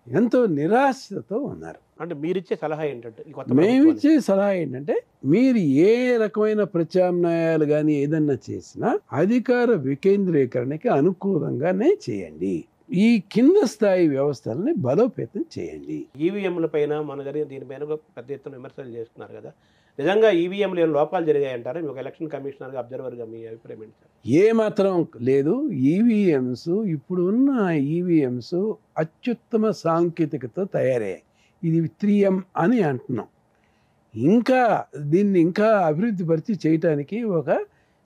ఎంతో నిరాశతో ఉన్నారు. అంటే మీరిచ్చే సలహా ఏంటంటే, మేమిచ్చే సలహా ఏంటంటే, మీరు ఏ రకమైన ప్రత్యామ్నాయాలు కానీ ఏదన్నా చేసినా అధికార వికేంద్రీకరణకి అనుకూలంగానే చేయండి. ఈ కింద స్థాయి వ్యవస్థలని బలోపేతం చేయండి. ఈవీఎంల పైన మన జరిగిన దీనిపైన పెద్ద ఎత్తున విమర్శలు చేస్తున్నారు కదా, నిజంగా ఈవీఎంలు ఏమైనా లోపాలు జరిగాయంటారా? మీకు ఎలక్షన్ కమిషనర్గా, అబ్జర్వర్గా మీ అభిప్రాయం ఏంటి సార్? ఏమాత్రం లేదు. ఈవీఎంస్ ఇప్పుడు ఉన్న ఈవీఎంస్ అత్యుత్తమ సాంకేతికతో తయారయ్యాయి. ఇది 3M అని అంటున్నాం. ఇంకా దీన్ని ఇంకా అభివృద్ధి పరిచి చేయటానికి ఒక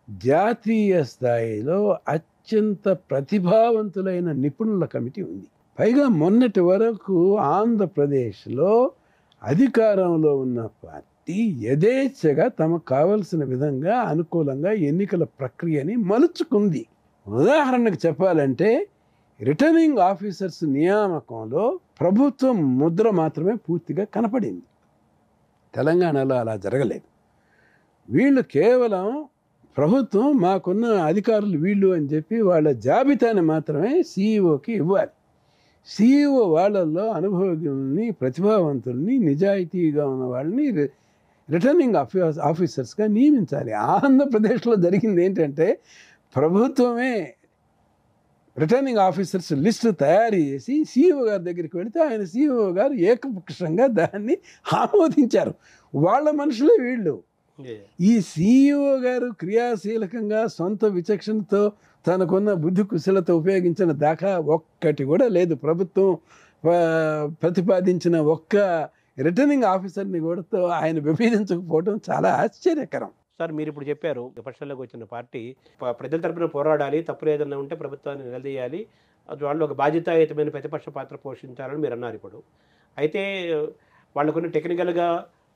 జాతీయ స్థాయిలో అత్యంత ప్రతిభావంతులైన నిపుణుల కమిటీ ఉంది. పైగా మొన్నటి వరకు ఆంధ్రప్రదేశ్లో అధికారంలో ఉన్న పార్టీ యథేచ్ఛగా తమకు కావలసిన విధంగా అనుకూలంగా ఎన్నికల ప్రక్రియని మలుచుకుంది. ఉదాహరణకు చెప్పాలంటే, రిటర్నింగ్ ఆఫీసర్స్ నియామకంలో ప్రభుత్వం ముద్ర మాత్రమే పూర్తిగా కనపడింది. తెలంగాణలో అలా జరగలేదు. వీళ్ళు కేవలం ప్రభుత్వం మాకున్న అధికారులు వీళ్ళు అని చెప్పి వాళ్ళ జాబితాని మాత్రమే సిఇఓకి ఇవ్వాలి. సిఇఓ వాళ్ళల్లో అనుభవజ్ఞుల్ని, ప్రతిభావంతుల్ని, నిజాయితీగా ఉన్న వాళ్ళని రిటర్నింగ్ ఆఫీసర్స్గా నియమించాలి. ఆంధ్రప్రదేశ్లో జరిగింది ఏంటంటే, ప్రభుత్వమే రిటర్నింగ్ ఆఫీసర్స్ లిస్టు తయారు చేసి సిఇఓ గారి దగ్గరికి వెళితే ఆయన సిఇఓ గారు ఏకపక్షంగా దాన్ని ఆమోదించారు. వాళ్ళ మనుషులే వీళ్ళు. ఈ సిఇఓ గారు క్రియాశీలకంగా సొంత విచక్షణతో తనకున్న బుద్ధి కుశలతో ఉపయోగించిన దాకా ఒక్కటి కూడా లేదు. ప్రభుత్వం ప్రతిపాదించిన ఒక్క రిటర్నింగ్ ఆఫీసర్ని కూడా ఆయన విభేదించకపోవడం చాలా ఆశ్చర్యకరం. సార్, మీరు ఇప్పుడు చెప్పారు, విపక్షంలోకి వచ్చిన పార్టీ ప్రజల తరపున పోరాడాలి, తప్పులు ఏదన్నా ఉంటే ప్రభుత్వాన్ని నిలదీయాలి, వాళ్ళు ఒక బాధ్యతాయుతమైన ప్రతిపక్ష పాత్ర పోషించాలని మీరు అన్నారు. ఇప్పుడు అయితే వాళ్ళకున్న టెక్నికల్గా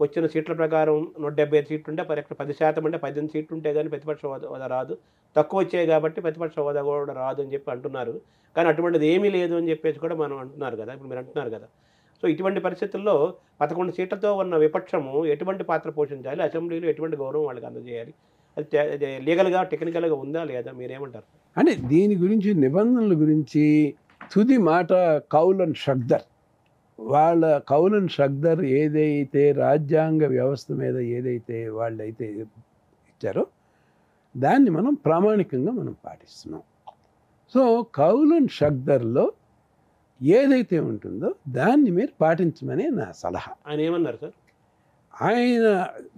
వచ్చిన సీట్ల ప్రకారం 175 సీట్లు ఉంటే 10% అంటే 18 సీట్లు ఉంటే కానీ ప్రతిపక్ష హోదా రాదు, తక్కువ వచ్చాయి కాబట్టి ప్రతిపక్ష హోదా కూడా రాదు అని చెప్పి అంటున్నారు. కానీ అటువంటిది ఏమీ లేదు అని చెప్పేసి కూడా మనం అంటున్నారు కదా, ఇప్పుడు మీరు అంటున్నారు కదా. సో ఇటువంటి పరిస్థితుల్లో 11 సీట్లతో ఉన్న విపక్షము ఎటువంటి పాత్ర పోషించాలి, అసెంబ్లీలో ఎటువంటి గౌరవం వాళ్ళకి అందజేయాలి, అది లీగల్గా టెక్నికల్గా ఉందా లేదా, మీరేమంటారు? అంటే దీని గురించి నిబంధనల గురించి తుది మాట కౌలన్ షగ్దర్ ఏదైతే రాజ్యాంగ వ్యవస్థ మీద ఏదైతే వాళ్ళైతే ఇచ్చారో దాన్ని మనం ప్రామాణికంగా మనం పాటిస్తున్నాం. సో కౌలన్ షగ్దర్లో ఏదైతే ఉంటుందో దాన్ని మీరు పాటించమని నా సలహా. ఆయన ఏమన్నారు సార్? ఆయన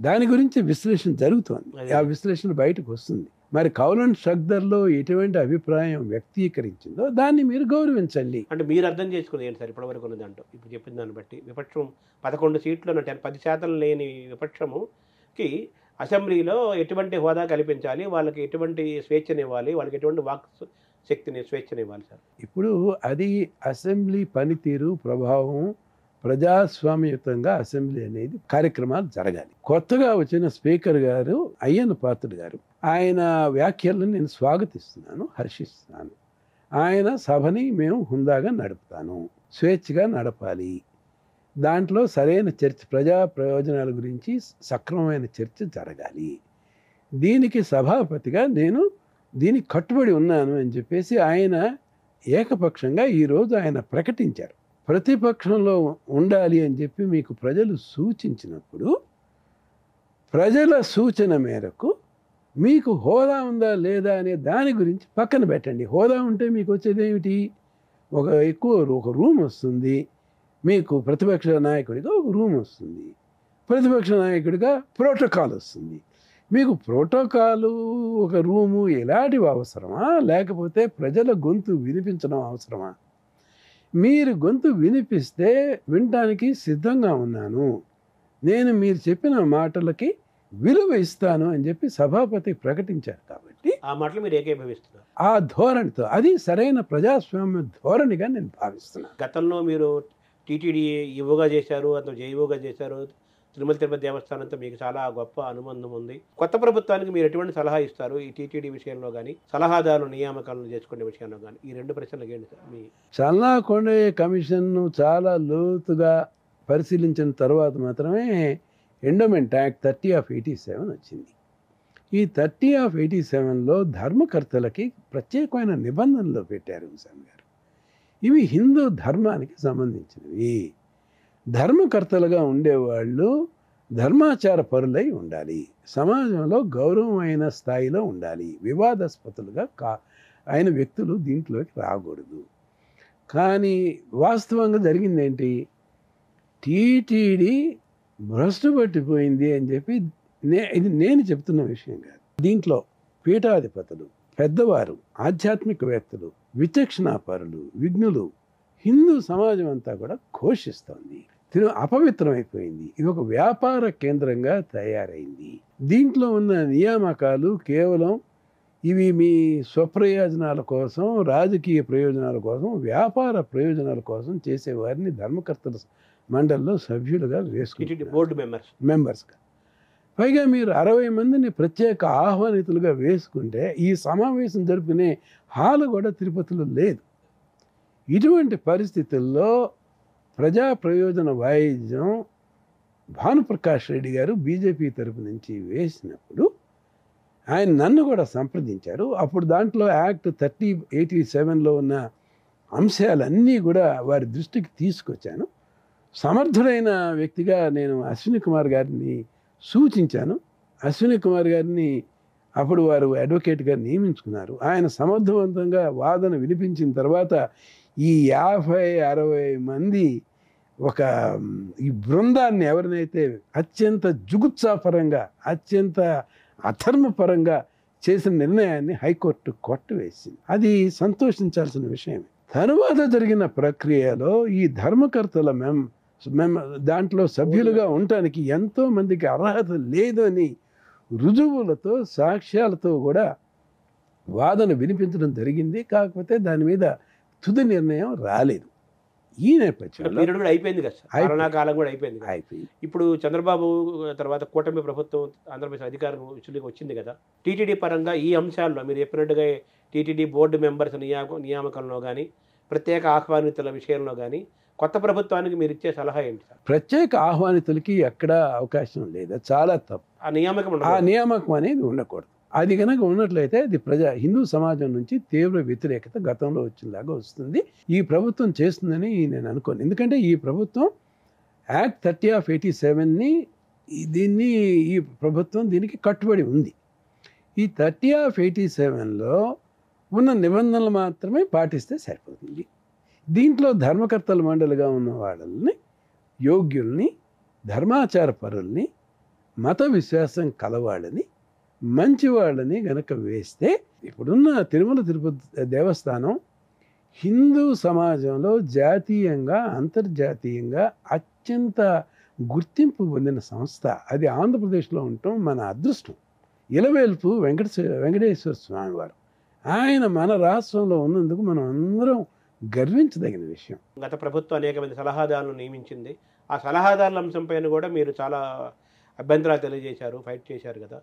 దాని గురించి విశ్లేషణ జరుగుతోంది. ఆ విశ్లేషణ బయటకు వస్తుంది. మరి కౌలన్ షగ్దర్లో ఎటువంటి అభిప్రాయం వ్యక్తీకరించిందో దాన్ని మీరు గౌరవించండి. అంటే మీరు అర్థం చేసుకున్నది ఏంటి సార్ ఇప్పటివరకు ఉన్న దాంట్లో? ఇప్పుడు చెప్పిన దాన్ని బట్టి విపక్షం 11 సీట్లు 10% లేని విపక్షముకి అసెంబ్లీలో ఎటువంటి హోదా కల్పించాలి, వాళ్ళకి ఎటువంటి స్వేచ్ఛనివ్వాలి, వాళ్ళకి ఎటువంటి వాక్ శక్తిని స్వేచ్ఛనివ్వాలి సార్? ఇప్పుడు అది అసెంబ్లీ పనితీరు ప్రభావం, ప్రజాస్వామ్యయుతంగా అసెంబ్లీ అనేది కార్యక్రమాలు జరగాలి. కొత్తగా వచ్చిన స్పీకర్ గారు అయ్యన్న పాత్రుడు గారు ఆయన వ్యాఖ్యలను నేను స్వాగతిస్తున్నాను, హర్షిస్తున్నాను. ఆయన సభని మేము హుందాగా నడుపుతాను, స్వేచ్ఛగా నడపాలి, దాంట్లో సరైన చర్చ, ప్రజా ప్రయోజనాల గురించి సక్రమమైన చర్చ జరగాలి, దీనికి సభాపతిగా నేను దీనికి కట్టుబడి ఉన్నాను అని చెప్పేసి ఆయన ఏకపక్షంగా ఈరోజు ఆయన ప్రకటించారు. ప్రతిపక్షంలో ఉండాలి అని చెప్పి మీకు ప్రజలు సూచించినప్పుడు ప్రజల సూచన మేరకు మీకు హోదా ఉందా లేదా అనే దాని గురించి పక్కన పెట్టండి. హోదా ఉంటే మీకు వచ్చేది ఏమిటి? ఒక రూమ్ వస్తుంది, మీకు ప్రతిపక్ష నాయకుడిగా ఒక రూమ్ వస్తుంది, ప్రతిపక్ష నాయకుడిగా ప్రోటోకాల్ వస్తుంది. మీకు ప్రోటోకాలు, ఒక రూము ఇలాంటివి అవసరమా, లేకపోతే ప్రజల గొంతు వినిపించడం అవసరమా? మీరు గొంతు వినిపిస్తే వినటానికి సిద్ధంగా ఉన్నాను, నేను మీరు చెప్పిన మాటలకి విలువ ఇస్తాను అని చెప్పి సభాపతి ప్రకటించారు. కాబట్టి ఆ మాటలు మీరు ఏకీభవిస్తున్నారు. ఆ ధోరణితో అది సరైన ప్రజాస్వామ్య ధోరణిగా నేను భావిస్తున్నాను. గతంలో మీరు టీటీడీ ఈవోగా చేశారు, అతను జేఈఓగా చేశారు, తిరుమల తిరుపతి దేవస్థానంతో మీకు చాలా గొప్ప అనుబంధం ఉంది. కొత్త ప్రభుత్వానికి మీరు ఎటువంటి సలహా ఇస్తారు ఈ టీటీడీ విషయంలో కానీ, సలహాదారులు నియామకాలను చేసుకునే విషయంలో కానీ? ఈ రెండు ప్రశ్నలకు ఏంటి సార్ మీ? చల్లా కొండయ్య కమిషన్ను చాలా లోతుగా పరిశీలించిన తర్వాత మాత్రమే ఎండోమెంట్ యాక్ట్ 30 ఆఫ్ 87 వచ్చింది. ఈ 30 ఆఫ్ 87లో ధర్మకర్తలకి ప్రత్యేకమైన నిబంధనలు పెట్టారు హుసేన్ గారు. ఇవి హిందూ ధర్మానికి సంబంధించినవి. ధర్మకర్తలుగా ఉండేవాళ్ళు ధర్మాచార పరులై ఉండాలి, సమాజంలో గౌరవమైన స్థాయిలో ఉండాలి, వివాదాస్పదులుగా అయిన వ్యక్తులు దీంట్లోకి రాకూడదు. కానీ వాస్తవంగా జరిగిందేంటి? టీటీడీ భ్రష్టు పట్టిపోయింది అని చెప్పి ఇది నేను చెప్తున్న విషయం కాదు. దీంట్లో పీఠాధిపతులు, పెద్దవారు, ఆధ్యాత్మికవేత్తలు, విచక్షణాపరులు, విఘ్నులు, హిందూ సమాజం అంతా కూడా ఘోషిస్తోంది. అపవిత్రమైపోయింది. ఇది ఒక వ్యాపార కేంద్రంగా తయారైంది. దీంట్లో ఉన్న నియామకాలు కేవలం ఇవి మీ స్వప్రయోజనాల కోసం, రాజకీయ ప్రయోజనాల కోసం, వ్యాపార ప్రయోజనాల కోసం చేసేవారిని ధర్మకర్తల మండలిలో సభ్యులుగా వేసుకుంటారు, బోర్డు మెంబర్స్గా. పైగా మీరు 60 మందిని ప్రత్యేక ఆహ్వానితులుగా వేసుకుంటే ఈ సమావేశం జరుపుకునే హాలు కూడా తిరుపతిలో లేదు. ఇటువంటి పరిస్థితుల్లో ప్రజా ప్రయోజన వాయిద్యం భానుప్రకాష్ రెడ్డి గారు బీజేపీ తరపు నుంచి వేసినప్పుడు ఆయన నన్ను కూడా సంప్రదించారు. అప్పుడు దాంట్లో యాక్ట్ 3087లో ఉన్న అంశాలన్నీ కూడా వారి దృష్టికి తీసుకొచ్చాను. సమర్థుడైన వ్యక్తిగా నేను అశ్విని కుమార్ గారిని సూచించాను. అశ్విని కుమార్ గారిని అప్పుడు వారు అడ్వకేట్గా నియమించుకున్నారు. ఆయన సమర్థవంతంగా వాదన వినిపించిన తర్వాత ఈ 50-60 మంది ఈ బృందాన్ని ఎవరినైతే అత్యంత జుగుత్సాపరంగా, అత్యంత అధర్మపరంగా చేసిన నిర్ణయాన్ని హైకోర్టు కొట్టివేసింది. అది సంతోషించాల్సిన విషయమే. తరువాత జరిగిన ప్రక్రియలో ఈ ధర్మకర్తల దాంట్లో సభ్యులుగా ఉండటానికి ఎంతో మందికి అర్హత లేదు అని రుజువులతో, సాక్ష్యాలతో కూడా వాదన వినిపించడం జరిగింది. కాకపోతే దాని మీద తుది నిర్ణయం రాలేదు. ఈ నేపథ్యంలో అయిపోయింది కదా, కరోనా కాలం కూడా అయిపోయింది. ఇప్పుడు చంద్రబాబు తర్వాత కూటమి ప్రభుత్వం ఆంధ్రప్రదేశ్ అధికారం విషయంలోకి వచ్చింది కదా, టీటీడీ పరంగా ఈ అంశాల్లో మీరు చెప్పినట్టుగా టీటీడీ బోర్డు మెంబర్స్ నియామకంలో కానీ, ప్రత్యేక ఆహ్వానితుల విషయంలో కానీ కొత్త ప్రభుత్వానికి మీరు ఇచ్చే సలహా ఏంటి? ప్రత్యేక ఆహ్వానితులకి ఎక్కడా అవకాశం లేదు, చాలా తప్పు. ఆ నియామకం అనేది ఉండకూడదు. అది కనుక ఉన్నట్లయితే అది హిందూ సమాజం నుంచి తీవ్ర వ్యతిరేకత గతంలో వచ్చినలాగా వస్తుంది. ఈ ప్రభుత్వం చేస్తుందని నేను అనుకోను. ఎందుకంటే ఈ ప్రభుత్వం యాక్ట్ 30 ఆఫ్ 87ని ఈ ప్రభుత్వం దీనికి కట్టుబడి ఉంది. ఈ 30 ఆఫ్ 87లో ఉన్న నిబంధనలు మాత్రమే పాటిస్తే సరిపోతుంది. దీంట్లో ధర్మకర్తల మండలిగా ఉన్న వాళ్ళని, యోగ్యుల్ని, ధర్మాచార పరుల్ని, మత విశ్వాసం కలవాళ్ళని, మంచివాళ్ళని గనక వేస్తే ఇప్పుడున్న తిరుమల తిరుపతి దేవస్థానం హిందూ సమాజంలో జాతీయంగా, అంతర్జాతీయంగా అత్యంత గుర్తింపు పొందిన సంస్థ. అది ఆంధ్రప్రదేశ్లో ఉండటం మన అదృష్టం. ఇలవేల్పు వెంకటేశ్వర స్వామి వారు ఆయన మన రాష్ట్రంలో ఉన్నందుకు మనం అందరం గర్వించదగిన విషయం. గత ప్రభుత్వం అనేక మంది సలహాదారులను నియమించింది. ఆ సలహాదారుల అంశంపైన కూడా మీరు చాలా అభ్యంతరాలు తెలియజేశారు, ఫైట్ చేశారు కదా.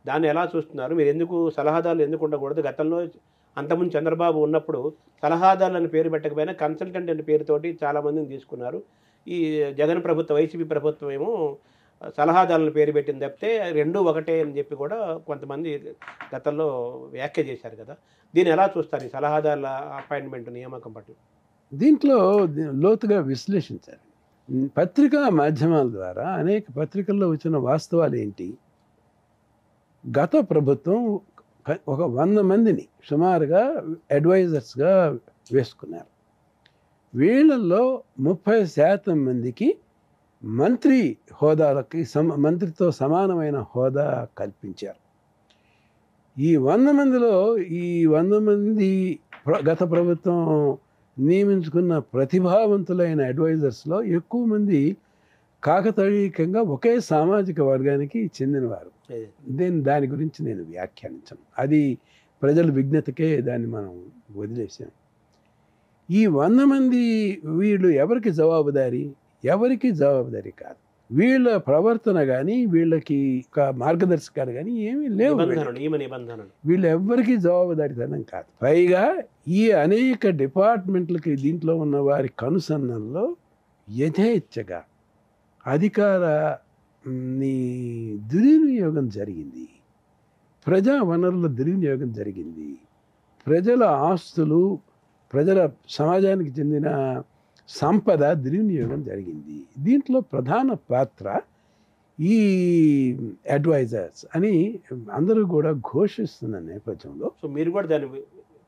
దాన్ని ఎలా చూస్తున్నారు? మీరు ఎందుకు సలహాదారులు ఎందుకు ఉండకూడదు? గతంలో అంతకుముందు చంద్రబాబు ఉన్నప్పుడు సలహాదారులను పేరు పెట్టకపోయినా కన్సల్టెంట్ అనే పేరుతోటి చాలామందిని తీసుకున్నారు. ఈ జగన్ ప్రభుత్వం, వైసీపీ ప్రభుత్వం ఏమో సలహాదారులను పేరు పెట్టింది తప్పితే రెండూ ఒకటే అని చెప్పి కూడా కొంతమంది గతంలో వ్యాఖ్య చేశారు కదా. దీన్ని ఎలా చూస్తారు ఈ సలహాదారుల అపాయింట్మెంట్ నియామకం పట్ల? దీంట్లో లోతుగా విశ్లేషించాలి. పత్రికా మాధ్యమాల ద్వారా అనేక పత్రికల్లో వచ్చిన వాస్తవాలు ఏంటి? గత ప్రభుత్వం ఒక 100 మందిని సుమారుగా అడ్వైజర్స్గా వేసుకున్నారు. వీళ్ళల్లో 30% మందికి మంత్రి హోదాలకి మంత్రితో సమానమైన హోదా కల్పించారు. ఈ 100 మందిలో ఈ 100 మంది గత ప్రభుత్వం నియమించుకున్న ప్రతిభావంతులైన అడ్వైజర్స్లో ఎక్కువ మంది కాకతాళీయంగా ఒకే సామాజిక వర్గానికి చెందినవారు. దాని గురించి నేను వ్యాఖ్యానించను, అది ప్రజల విజ్ఞతకే దాన్ని మనం వదిలేసాం. ఈ 100 మంది వీళ్ళు ఎవరికి జవాబుదారీ? ఎవరికి జవాబుదారీ కాదు. వీళ్ళ ప్రవర్తన కానీ వీళ్ళకి ఒక మార్గదర్శకాలు కానీ ఏమీ లేవు. వీళ్ళు ఎవ్వరికి జవాబుదారీతనం కాదు. పైగా ఈ అనేక డిపార్ట్మెంట్లకి దీంట్లో ఉన్న వారి కనుసన్నల్లో యథేచ్ఛగా అధికారాన్ని దుర్వినియోగం జరిగింది, ప్రజా వనరుల దుర్వినియోగం జరిగింది, ప్రజల ఆస్తులు, ప్రజల సమాజానికి చెందిన సంపద దుర్వినియోగం జరిగింది. దీంట్లో ప్రధాన పాత్ర ఈ అడ్వైజర్స్ అని అందరూ కూడా ఘోషిస్తున్న నేపథ్యంలో సో మీరు కూడా దాన్ని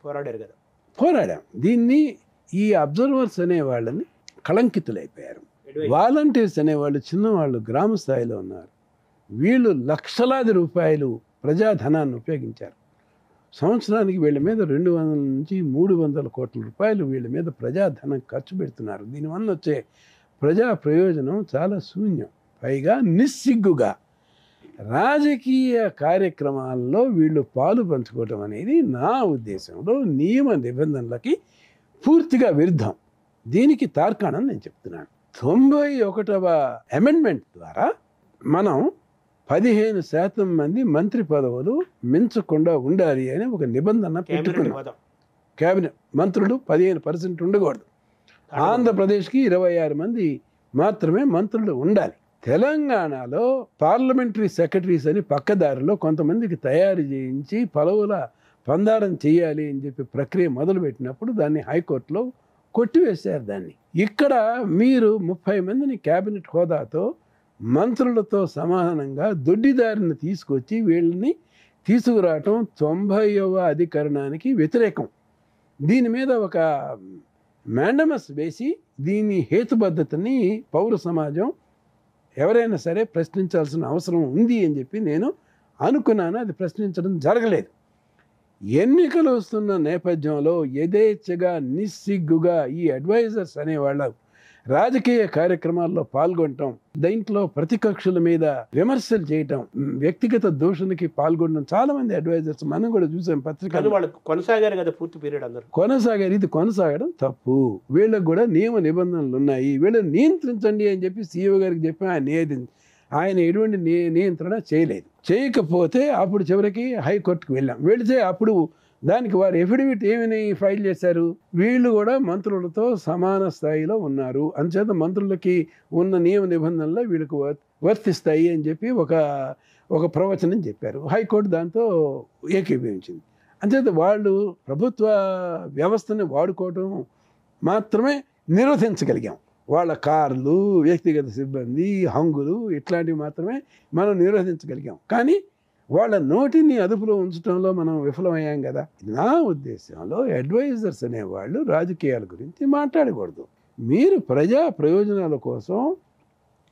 పోరాడారు కదా? పోరాడాం. దీన్ని ఈ అబ్జర్వర్స్ అనే వాళ్ళని కళంకితులైపోయారు. వాలంటీర్స్ అనేవాళ్ళు చిన్నవాళ్ళు గ్రామ స్థాయిలో ఉన్నారు. వీళ్ళు లక్షలాది రూపాయలు ప్రజాధనాన్ని ఉపయోగించారు. సంవత్సరానికి వీళ్ళ మీద 200 నుంచి 300 కోట్ల రూపాయలు వీళ్ళ మీద ప్రజాధనం ఖర్చు పెడుతున్నారు. దీనివల్ల వచ్చే ప్రజా ప్రయోజనం చాలా శూన్యం. పైగా నిస్సిగ్గుగా రాజకీయ కార్యక్రమాల్లో వీళ్ళు పాలు పంచుకోవటం అనేది నా ఉద్దేశంలో నియమ నిబంధనలకి పూర్తిగా విరుద్ధం. దీనికి తార్కాణం నేను చెప్తున్నాను. 91వ అమెండ్మెంట్ ద్వారా మనం 15% మంది మంత్రి పదవులు మించకుండా ఉండాలి అని ఒక నిబంధన పెట్టుకున్నాం. కేబినెట్ మంత్రులు 15% ఉండకూడదు. ఆంధ్రప్రదేశ్కి 26 మంది మాత్రమే మంత్రులు ఉండాలి. తెలంగాణలో పార్లమెంటరీ సెక్రటరీస్ అని పక్కదారిలో కొంతమందికి తయారు చేయించి పదవుల పందారం చేయాలి అని చెప్పి ప్రక్రియ మొదలుపెట్టినప్పుడు దాన్ని హైకోర్టులో కొట్టివేశారు. దాన్ని ఇక్కడ మీరు 30 మందిని కేబినెట్ హోదాతో మంత్రులతో సమానంగా దొడ్డిదారిని తీసుకొచ్చి వీళ్ళని తీసుకురావటం 90వ అధికరణానికి వ్యతిరేకం. దీని మీద ఒక మ్యాండమస్ వేసి దీని హేతుబద్ధతని పౌర సమాజం ఎవరైనా సరే ప్రశ్నించాల్సిన అవసరం ఉంది అని చెప్పి నేను అనుకున్నాను. అది ప్రశ్నించడం జరగలేదు. ఎన్నికలు వస్తున్న నేపథ్యంలో యథేచ్ఛగా నిస్సిగ్గుగా ఈ అడ్వైజర్స్ అనేవాళ్ళ రాజకీయ కార్యక్రమాల్లో పాల్గొనటం, దీంట్లో ప్రతికక్షల మీద విమర్శలు చేయటం, వ్యక్తిగత దూషణకి పాల్గొనడం చాలా మంది అడ్వైజర్స్ మనం కూడా చూసాం. పత్రికలు వాళ్ళు కొనసాగారు కదా, పూర్తి పీరియడ్ అందరూ కొనసాగారు. ఇది కొనసాగడం తప్పు. వీళ్ళకి కూడా నియమ నిబంధనలు ఉన్నాయి, వీళ్ళని నియంత్రించండి అని చెప్పి సీఈఓ గారికి చెప్పి ఆయన ఎటువంటి నియంత్రణ చేయలేదు. చేయకపోతే అప్పుడు చివరికి హైకోర్టుకు వెళ్ళాం. వెళితే అప్పుడు దానికి వారు ఎఫిడవిట్ ఏమని ఫైల్ చేశారు? వీళ్ళు కూడా మంత్రులతో సమాన స్థాయిలో ఉన్నారు, అంచేత మంత్రులకి ఉన్న నియమ నిబంధనలు వీళ్ళకు వర్తిస్తాయి అని చెప్పి ఒక ప్రవచనం చెప్పారు. హైకోర్టు దాంతో ఏకీభవించింది. అంచేత వాళ్ళు ప్రభుత్వ వ్యవస్థని వాడుకోవటం మాత్రమే నిరోధించగలిగాం. వాళ్ళ కార్లు, వ్యక్తిగత సిబ్బంది, హంగులు ఇట్లాంటివి మాత్రమే మనం నిరోధించగలిగాం. కానీ వాళ్ళ నోటిని అదుపులో ఉంచడంలో మనం విఫలమయ్యాం కదా. నా ఉద్దేశంలో అడ్వైజర్స్ అనేవాళ్ళు రాజకీయాల గురించి మాట్లాడకూడదు. మీరు ప్రజా ప్రయోజనాల కోసం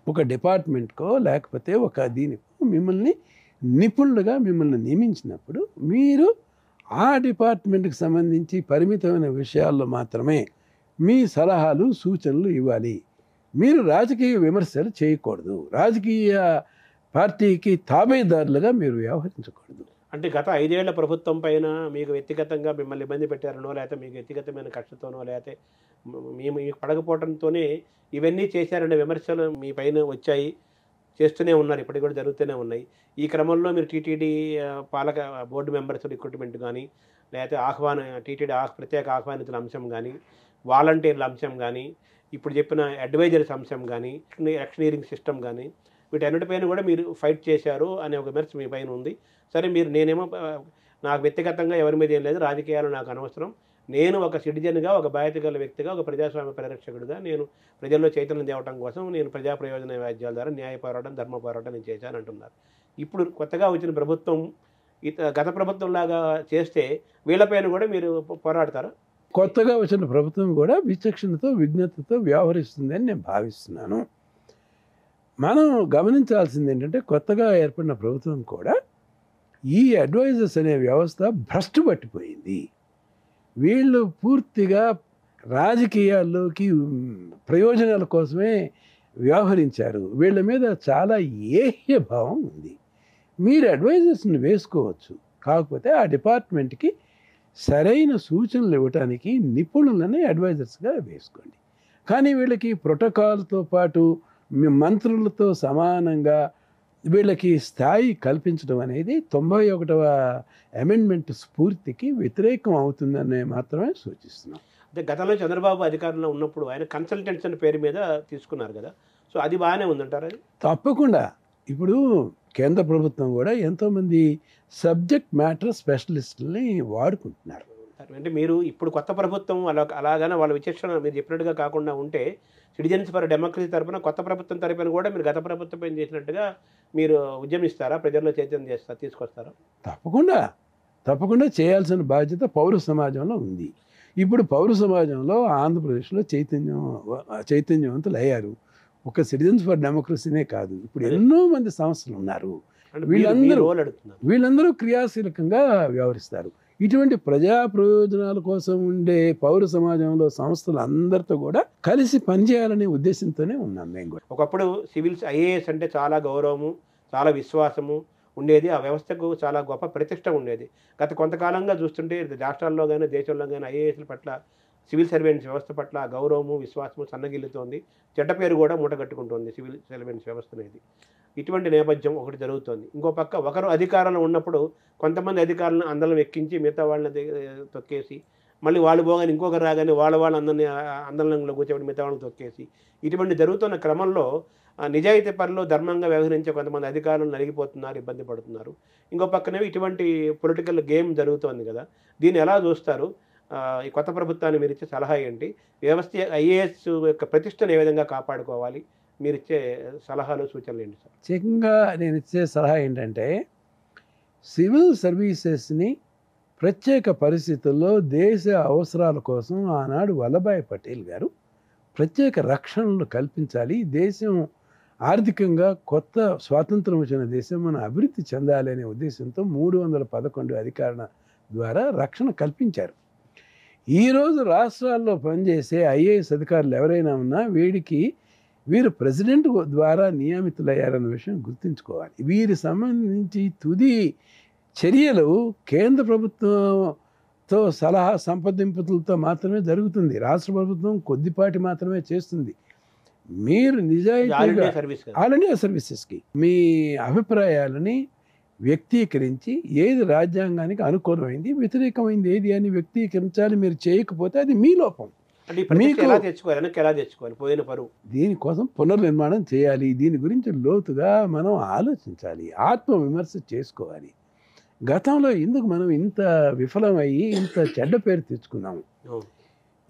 ఒక డిపార్ట్మెంట్కో లేకపోతే ఒక దీనికో మిమ్మల్ని నిపుణులుగా మిమ్మల్ని నియమించినప్పుడు మీరు ఆ డిపార్ట్మెంట్కి సంబంధించి పరిమితమైన విషయాల్లో మాత్రమే మీ సలహాలు సూచనలు ఇవ్వాలి. మీరు రాజకీయ విమర్శలు చేయకూడదు. రాజకీయ పార్టీకి తాబేదారులుగా మీరు వ్యవహరించకూడదు. అంటే గత 5 ఏళ్ల ప్రభుత్వం పైన మీకు వ్యక్తిగతంగా మిమ్మల్ని ఇబ్బంది పెట్టారనో, లేకపోతే మీకు వ్యక్తిగతమైన కష్టతోనో, లేకపోతే మీకు పడకపోవడంతోనే ఇవన్నీ చేశారనే విమర్శలు మీ పైన వచ్చాయి. చేస్తూనే ఉన్నారు, ఇప్పటికి కూడా జరుగుతూనే ఉన్నాయి. ఈ క్రమంలో మీరు టీటీడీ పాలక బోర్డు మెంబర్స్ రిక్రూట్మెంట్ కానీ, లేకపోతే టీటీడీ ప్రత్యేక ఆహ్వానితుల అంశం కానీ, వాలంటీర్ల అంశం కానీ, ఇప్పుడు చెప్పిన అడ్వైజర్స్ అంశం కానీ, ఎలక్షనీరింగ్ సిస్టమ్ కానీ, వీటన్నిటిపైన కూడా మీరు ఫైట్ చేశారు అనే ఒక విమర్శ మీ పైన ఉంది. సరే, నేనేమో నాకు వ్యక్తిగతంగా ఎవరి మీద ఏం లేదు, రాజకీయాలు నాకు అనవసరం, నేను ఒక సిటిజన్గా, ఒక బాధ్యత గల వ్యక్తిగా, ఒక ప్రజాస్వామ్య పరిరక్షకుడిగా నేను ప్రజల్లో చైతన్యం తేవడం కోసం నేను ప్రజా ప్రయోజన వ్యాజ్యాల ద్వారా న్యాయ పోరాటం, ధర్మ పోరాటం నేను చేశాను అంటున్నారు. ఇప్పుడు కొత్తగా వచ్చిన ప్రభుత్వం గత ప్రభుత్వంలాగా చేస్తే వీళ్ళపైన కూడా మీరు పోరాడతారా? కొత్తగా వచ్చిన ప్రభుత్వం కూడా విచక్షణతో విజ్ఞతతో వ్యవహరిస్తుందని నేను భావిస్తున్నాను. మనం గమనించాల్సింది ఏంటంటే, కొత్తగా ఏర్పడిన ప్రభుత్వం కూడా ఈ అడ్వైజర్స్ అనే వ్యవస్థ భ్రష్టు పట్టిపోయింది. వీళ్ళు పూర్తిగా రాజకీయాల్లోకి ప్రయోజనాల కోసమే వ్యవహరించారు. వీళ్ళ మీద చాలా ఏహ్య భావం ఉంది. మీరు అడ్వైజర్స్ని వేసుకోవచ్చు, కాకపోతే ఆ డిపార్ట్మెంట్కి సరైన సూచనలు ఇవ్వటానికి నిపుణులని అడ్వైజర్స్గా వేసుకోండి. కానీ వీళ్ళకి ప్రోటోకాల్తో పాటు మంత్రులతో సమానంగా వీళ్ళకి స్థాయి కల్పించడం అనేది 91వ అమెండ్మెంట్ స్ఫూర్తికి వ్యతిరేకం అవుతుందని మాత్రమే సూచిస్తున్నాం. అంటే గతంలో చంద్రబాబు అధికారంలో ఉన్నప్పుడు ఆయన కన్సల్టెంట్స్ అనే పేరు మీద తీసుకున్నారు కదా, సో అది బాగానే ఉందంటారు? అది తప్పకుండా. ఇప్పుడు కేంద్ర ప్రభుత్వం కూడా ఎంతోమంది సబ్జెక్ట్ మ్యాటర్ స్పెషలిస్టులని వాడుకుంటున్నారు. అంటే మీరు ఇప్పుడు కొత్త ప్రభుత్వం అలాగనే వాళ్ళ విచక్షణ మీరు చెప్పినట్టుగా కాకుండా ఉంటే, సిటిజన్స్ ఫర్ డెమోక్రసీ తరఫున కొత్త ప్రభుత్వం తరఫున కూడా మీరు గత ప్రభుత్వం చేసినట్టుగా మీరు ఉద్యమిస్తారా? ప్రజల్లో చైతన్యం తీసుకొస్తారా? తప్పకుండా చేయాల్సిన బాధ్యత పౌర సమాజంలో ఉంది. ఇప్పుడు పౌర సమాజంలో ఆంధ్రప్రదేశ్లో చైతన్యవంతులు అయ్యారు. ఒక సిటిజన్స్ ఫర్ డెమోక్రసీనే కాదు, ఇప్పుడు ఎన్నో మంది సంస్థలు ఉన్నారు. వీళ్ళందరూ క్రియాశీలకంగా వ్యవహరిస్తారు. ఇటువంటి ప్రజా ప్రయోజనాల కోసం ఉండే పౌర సమాజంలో సంస్థలు అందరితో కూడా కలిసి పనిచేయాలనే ఉద్దేశంతోనే ఉన్నాం మేము కూడా. ఒకప్పుడు సివిల్స్ ఐఏఎస్ అంటే చాలా గౌరవము, చాలా విశ్వాసము ఉండేది, ఆ వ్యవస్థకు చాలా గొప్ప ప్రతిష్ట ఉండేది. గత కొంతకాలంగా చూస్తుంటే రాష్ట్రాల్లో కానీ దేశంలో కానీ ఐఏఎస్ల పట్ల, సివిల్ సర్వెంట్స్ వ్యవస్థ పట్ల గౌరవము, విశ్వాసము సన్నగిల్లుతోంది. చెడ్డ పేరు కూడా మూటగట్టుకుంటోంది సివిల్ సర్వెంట్స్ వ్యవస్థ అనేది. ఇటువంటి నేపథ్యం ఒకటి జరుగుతోంది. ఇంకో పక్క ఒకరు అధికారంలో ఉన్నప్పుడు కొంతమంది అధికారులను అందరం ఎక్కించి మిగతా వాళ్ళని తొక్కేసి, మళ్ళీ వాళ్ళు పోగానే ఇంకొకరు రాగానే వాళ్ళ అందరినీ ఆందోళనలో కూర్చోబెట్టి మిగతా వాళ్ళని తొక్కేసి, ఇటువంటి జరుగుతున్న క్రమంలో నిజాయితీ పనులు ధర్మంగా వ్యవహరించే కొంతమంది అధికారులు నలిగిపోతున్నారు, ఇబ్బంది పడుతున్నారు. ఇంకో పక్కనే ఇటువంటి పొలిటికల్ గేమ్ జరుగుతోంది కదా, దీన్ని ఎలా చూస్తారు? ఈ కొత్త ప్రభుత్వాన్ని మీరు ఇచ్చే సలహా ఏంటి? వ్యవస్థ ఐఏఎస్ యొక్క ప్రతిష్టను ఏ విధంగా కాపాడుకోవాలి? మీరు ఇచ్చే సలహాలు, సూచనలు ఏంటి సార్? ముఖ్యంగా నేను ఇచ్చే సలహా ఏంటంటే, సివిల్ సర్వీసెస్ని ప్రత్యేక పరిస్థితుల్లో దేశ అవసరాల కోసం ఆనాడు వల్లభాయ్ పటేల్ గారు ప్రత్యేక రక్షణలు కల్పించాలి. దేశం ఆర్థికంగా కొత్త స్వాతంత్రం వచ్చిన దేశం మనం అభివృద్ధి చెందాలి అనే ఉద్దేశంతో 311 అధికారణ ద్వారా రక్షణ కల్పించారు. ఈరోజు రాష్ట్రాల్లో పనిచేసే ఐఏఎస్ అధికారులు ఎవరైనా ఉన్నా వీరు ప్రెసిడెంట్ ద్వారా నియమితులయ్యారన్న విషయం గుర్తుంచుకోవాలి. వీరి సంబంధించి తుది చర్యలు కేంద్ర ప్రభుత్వంతో సలహా సంప్రదింపులతో మాత్రమే జరుగుతుంది. రాష్ట్ర ప్రభుత్వం కొద్దిపాటి మాత్రమే చేస్తుంది. మీరు నిజాయితీగా ఆల్ ఇండియా సర్వీసెస్కి మీ అభిప్రాయాలని వ్యక్తీకరించి ఏది రాజ్యాంగానికి అనుకూలమైంది, వ్యతిరేకమైంది ఏది అని వ్యక్తీకరించాలి. మీరు చేయకపోతే అది మీ లోపం. పోయిన పరువు దీనికోసం పునర్నిర్మాణం చేయాలి. దీని గురించి లోతుగా మనం ఆలోచించాలి, ఆత్మవిమర్శ చేసుకోవాలి. గతంలో ఎందుకు మనం ఇంత విఫలమయ్యి ఇంత చెడ్డ పేరు తెచ్చుకున్నాము?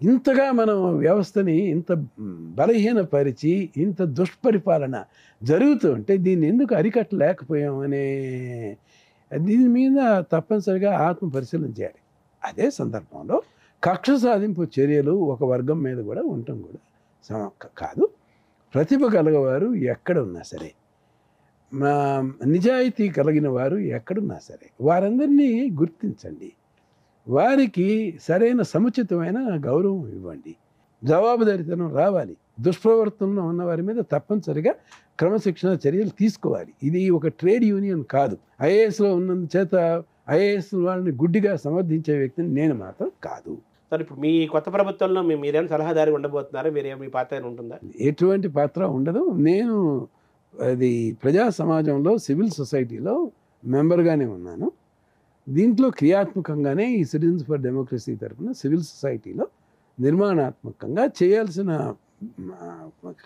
ఇంతగా మనం వ్యవస్థని ఇంత బలహీనపరిచి ఇంత దుష్పరిపాలన జరుగుతూ ఉంటే దీన్ని ఎందుకు అరికట్టలేకపోయామనే దీని మీద తప్పనిసరిగా ఆత్మ పరిశీలన చేయాలి. అదే సందర్భంలో కక్ష సాధింపు చర్యలు ఒక వర్గం మీద కూడా ఉండటం కూడా కాదు. ప్రతిభ కలగవారు ఎక్కడ ఉన్నా సరే, నిజాయితీ కలిగిన వారు ఎక్కడున్నా సరే వారందరినీ గుర్తించండి. వారికి సరైన సముచితమైన గౌరవం ఇవ్వండి. జవాబుదారీతనం రావాలి. దుష్ప్రవర్తనలో ఉన్న వారి మీద తప్పనిసరిగా క్రమశిక్షణ చర్యలు తీసుకోవాలి. ఇది ఒక ట్రేడ్ యూనియన్ కాదు. ఐఏఎస్లో ఉన్నందు చేత ఐఏఎస్ వాళ్ళని గుడ్డిగా సమర్థించే వ్యక్తిని నేను మాత్రం కాదు. సార్, ఇప్పుడు మీ కొత్త ప్రభుత్వంలో మీరేమైనా సలహాదారి ఉండబోతున్నారా? మీ పాత్ర ఉంటుందా? ఎటువంటి పాత్ర ఉండదు. నేను అది ప్రజా సమాజంలో సివిల్ సొసైటీలో మెంబర్గానే ఉన్నాను. దీంట్లో క్రియాత్మకంగానే ఈ సిటిజన్స్ ఫర్ డెమోక్రసీ తరఫున సివిల్ సొసైటీలో నిర్మాణాత్మకంగా చేయాల్సిన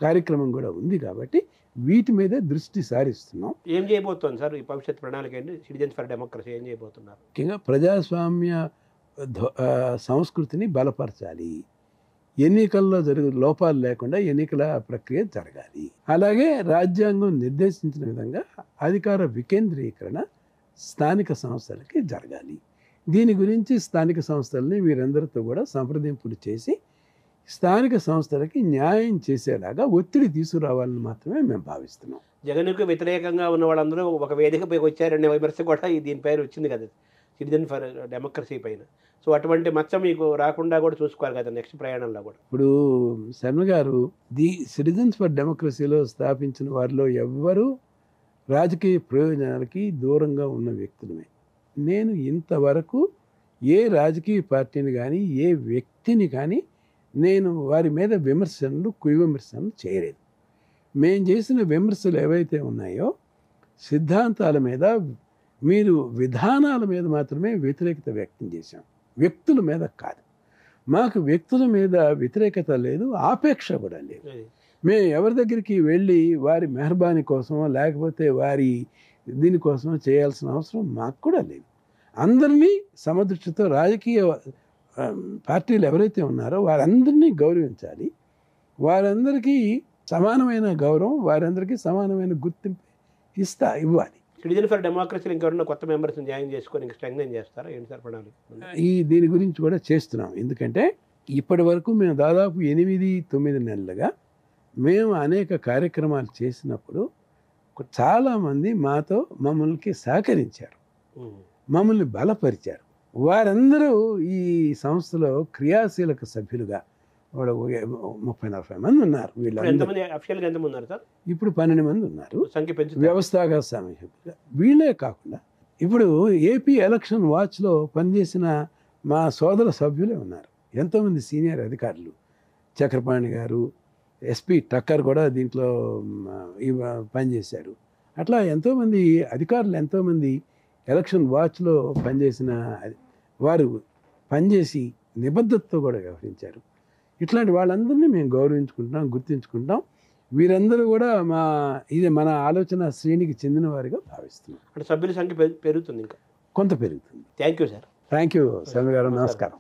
కార్యక్రమం కూడా ఉంది. కాబట్టి వీటి మీదే దృష్టి సారిస్తున్నాం. ఏం చేయబోతోంది సార్ ఈ భవిష్యత్ ప్రణాళిక ఏంటి? సిటిజన్స్ ఫర్ డెమోక్రసీ ఏం చేయబోతున్నారు? ముఖ్యంగా ప్రజాస్వామ్య సంస్కృతిని బలపరచాలి. ఎన్నికల్లో లోపాలు లేకుండా ఎన్నికల ప్రక్రియ జరగాలి. అలాగే రాజ్యాంగం నిర్దేశించిన విధంగా అధికార వికేంద్రీకరణ స్థానిక సంస్థలకి జరగాలి. దీని గురించి స్థానిక సంస్థలని వీరందరితో కూడా సంప్రదింపులు చేసి స్థానిక సంస్థలకి న్యాయం చేసేలాగా ఒత్తిడి తీసుకురావాలని మాత్రమే మేము భావిస్తున్నాం. జగన్కు వ్యతిరేకంగా ఉన్న వాళ్ళందరూ ఒక వేదికపై వచ్చారనే విమర్శ కూడా దీనిపైన వచ్చింది కదా, సిటిజన్ ఫర్ డెమోక్రసీ పైన. సో అటువంటి మచ్చ మీకు రాకుండా కూడా చూసుకోవాలి కదా నెక్స్ట్ ప్రయాణంలో కూడా. ఇప్పుడు శర్మ గారు సిటిజన్స్ ఫర్ డెమోక్రసీలో స్థాపించిన వారిలో ఎవ్వరూ రాజకీయ ప్రయోజనాలకి దూరంగా ఉన్న వ్యక్తులమే. నేను ఇంతవరకు ఏ రాజకీయ పార్టీని కానీ ఏ వ్యక్తిని కానీ నేను వారి మీద విమర్శనలు కువిమర్శనలు చేయలేదు. మేము చేసిన విమర్శలు ఏవైతే ఉన్నాయో సిద్ధాంతాల మీద, మీరు విధానాల మీద మాత్రమే వ్యతిరేకత వ్యక్తం చేశాం, వ్యక్తుల మీద కాదు. మాకు వ్యక్తుల మీద వ్యతిరేకత లేదు, ఆపేక్ష కూడా లేదు. మేము ఎవరి దగ్గరికి వెళ్ళి వారి మెహర్బానీ కోసమో లేకపోతే వారి దీనికోసమో చేయాల్సిన అవసరం మాకు కూడా లేదు. అందరినీ సమదృష్టితో రాజకీయ పార్టీలు ఎవరైతే ఉన్నారో వారందరినీ గౌరవించాలి. వారందరికీ సమానమైన గౌరవం, వారందరికీ సమానమైన గుర్తింపు ఇవ్వాలి. సిటిజన్ ఫర్ డెమోక్రసీలో ఇంకెవరైనా కొత్త మెంబర్స్ జాయిన్ చేసుకొని ఇంకా స్ట్రెంగ్థెన్ చేస్తారా ఏంటి సార్ ప్రణాళిక? దీని గురించి కూడా చేస్తున్నాం. ఎందుకంటే ఇప్పటి వరకు మేము దాదాపు 8-9 నెలలుగా మేము అనేక కార్యక్రమాలు చేసినప్పుడు చాలామంది మాతో మమ్మల్ని సహకరించారు, మమ్మల్ని బలపరిచారు. వారందరూ ఈ సంస్థలో క్రియాశీలక సభ్యులుగా 30-40 మంది ఉన్నారు. ఇప్పుడు 12 మంది ఉన్నారు వ్యవస్థాగత సభ్యులుగా. వీళ్ళే కాకుండా ఇప్పుడు ఏపీ ఎలక్షన్ వాచ్లో పనిచేసిన మా సోదర సభ్యులే ఉన్నారు. ఎంతోమంది సీనియర్ అధికారులు, చక్రపాణి గారు, ఎస్పీ టక్కర్ కూడా దీంట్లో పనిచేశారు. అట్లా ఎంతోమంది అధికారులు, ఎంతోమంది ఎలక్షన్ వాచ్లో పనిచేసిన వారు పనిచేసి నిబద్ధతతో కూడా వ్యవహరించారు. ఇట్లాంటి వాళ్ళందరినీ మేము గౌరవించుకుంటున్నాం, గుర్తించుకుంటాం. వీరందరూ కూడా మన ఆలోచన శ్రేణికి చెందిన వారిగా భావిస్తున్నాం. అంటే సభ్యుల సంఖ్య పెరుగుతుంది, ఇంకా కొంత పెరుగుతుంది. Thank you sir. Thank you Sharma గారు. నమస్కారం.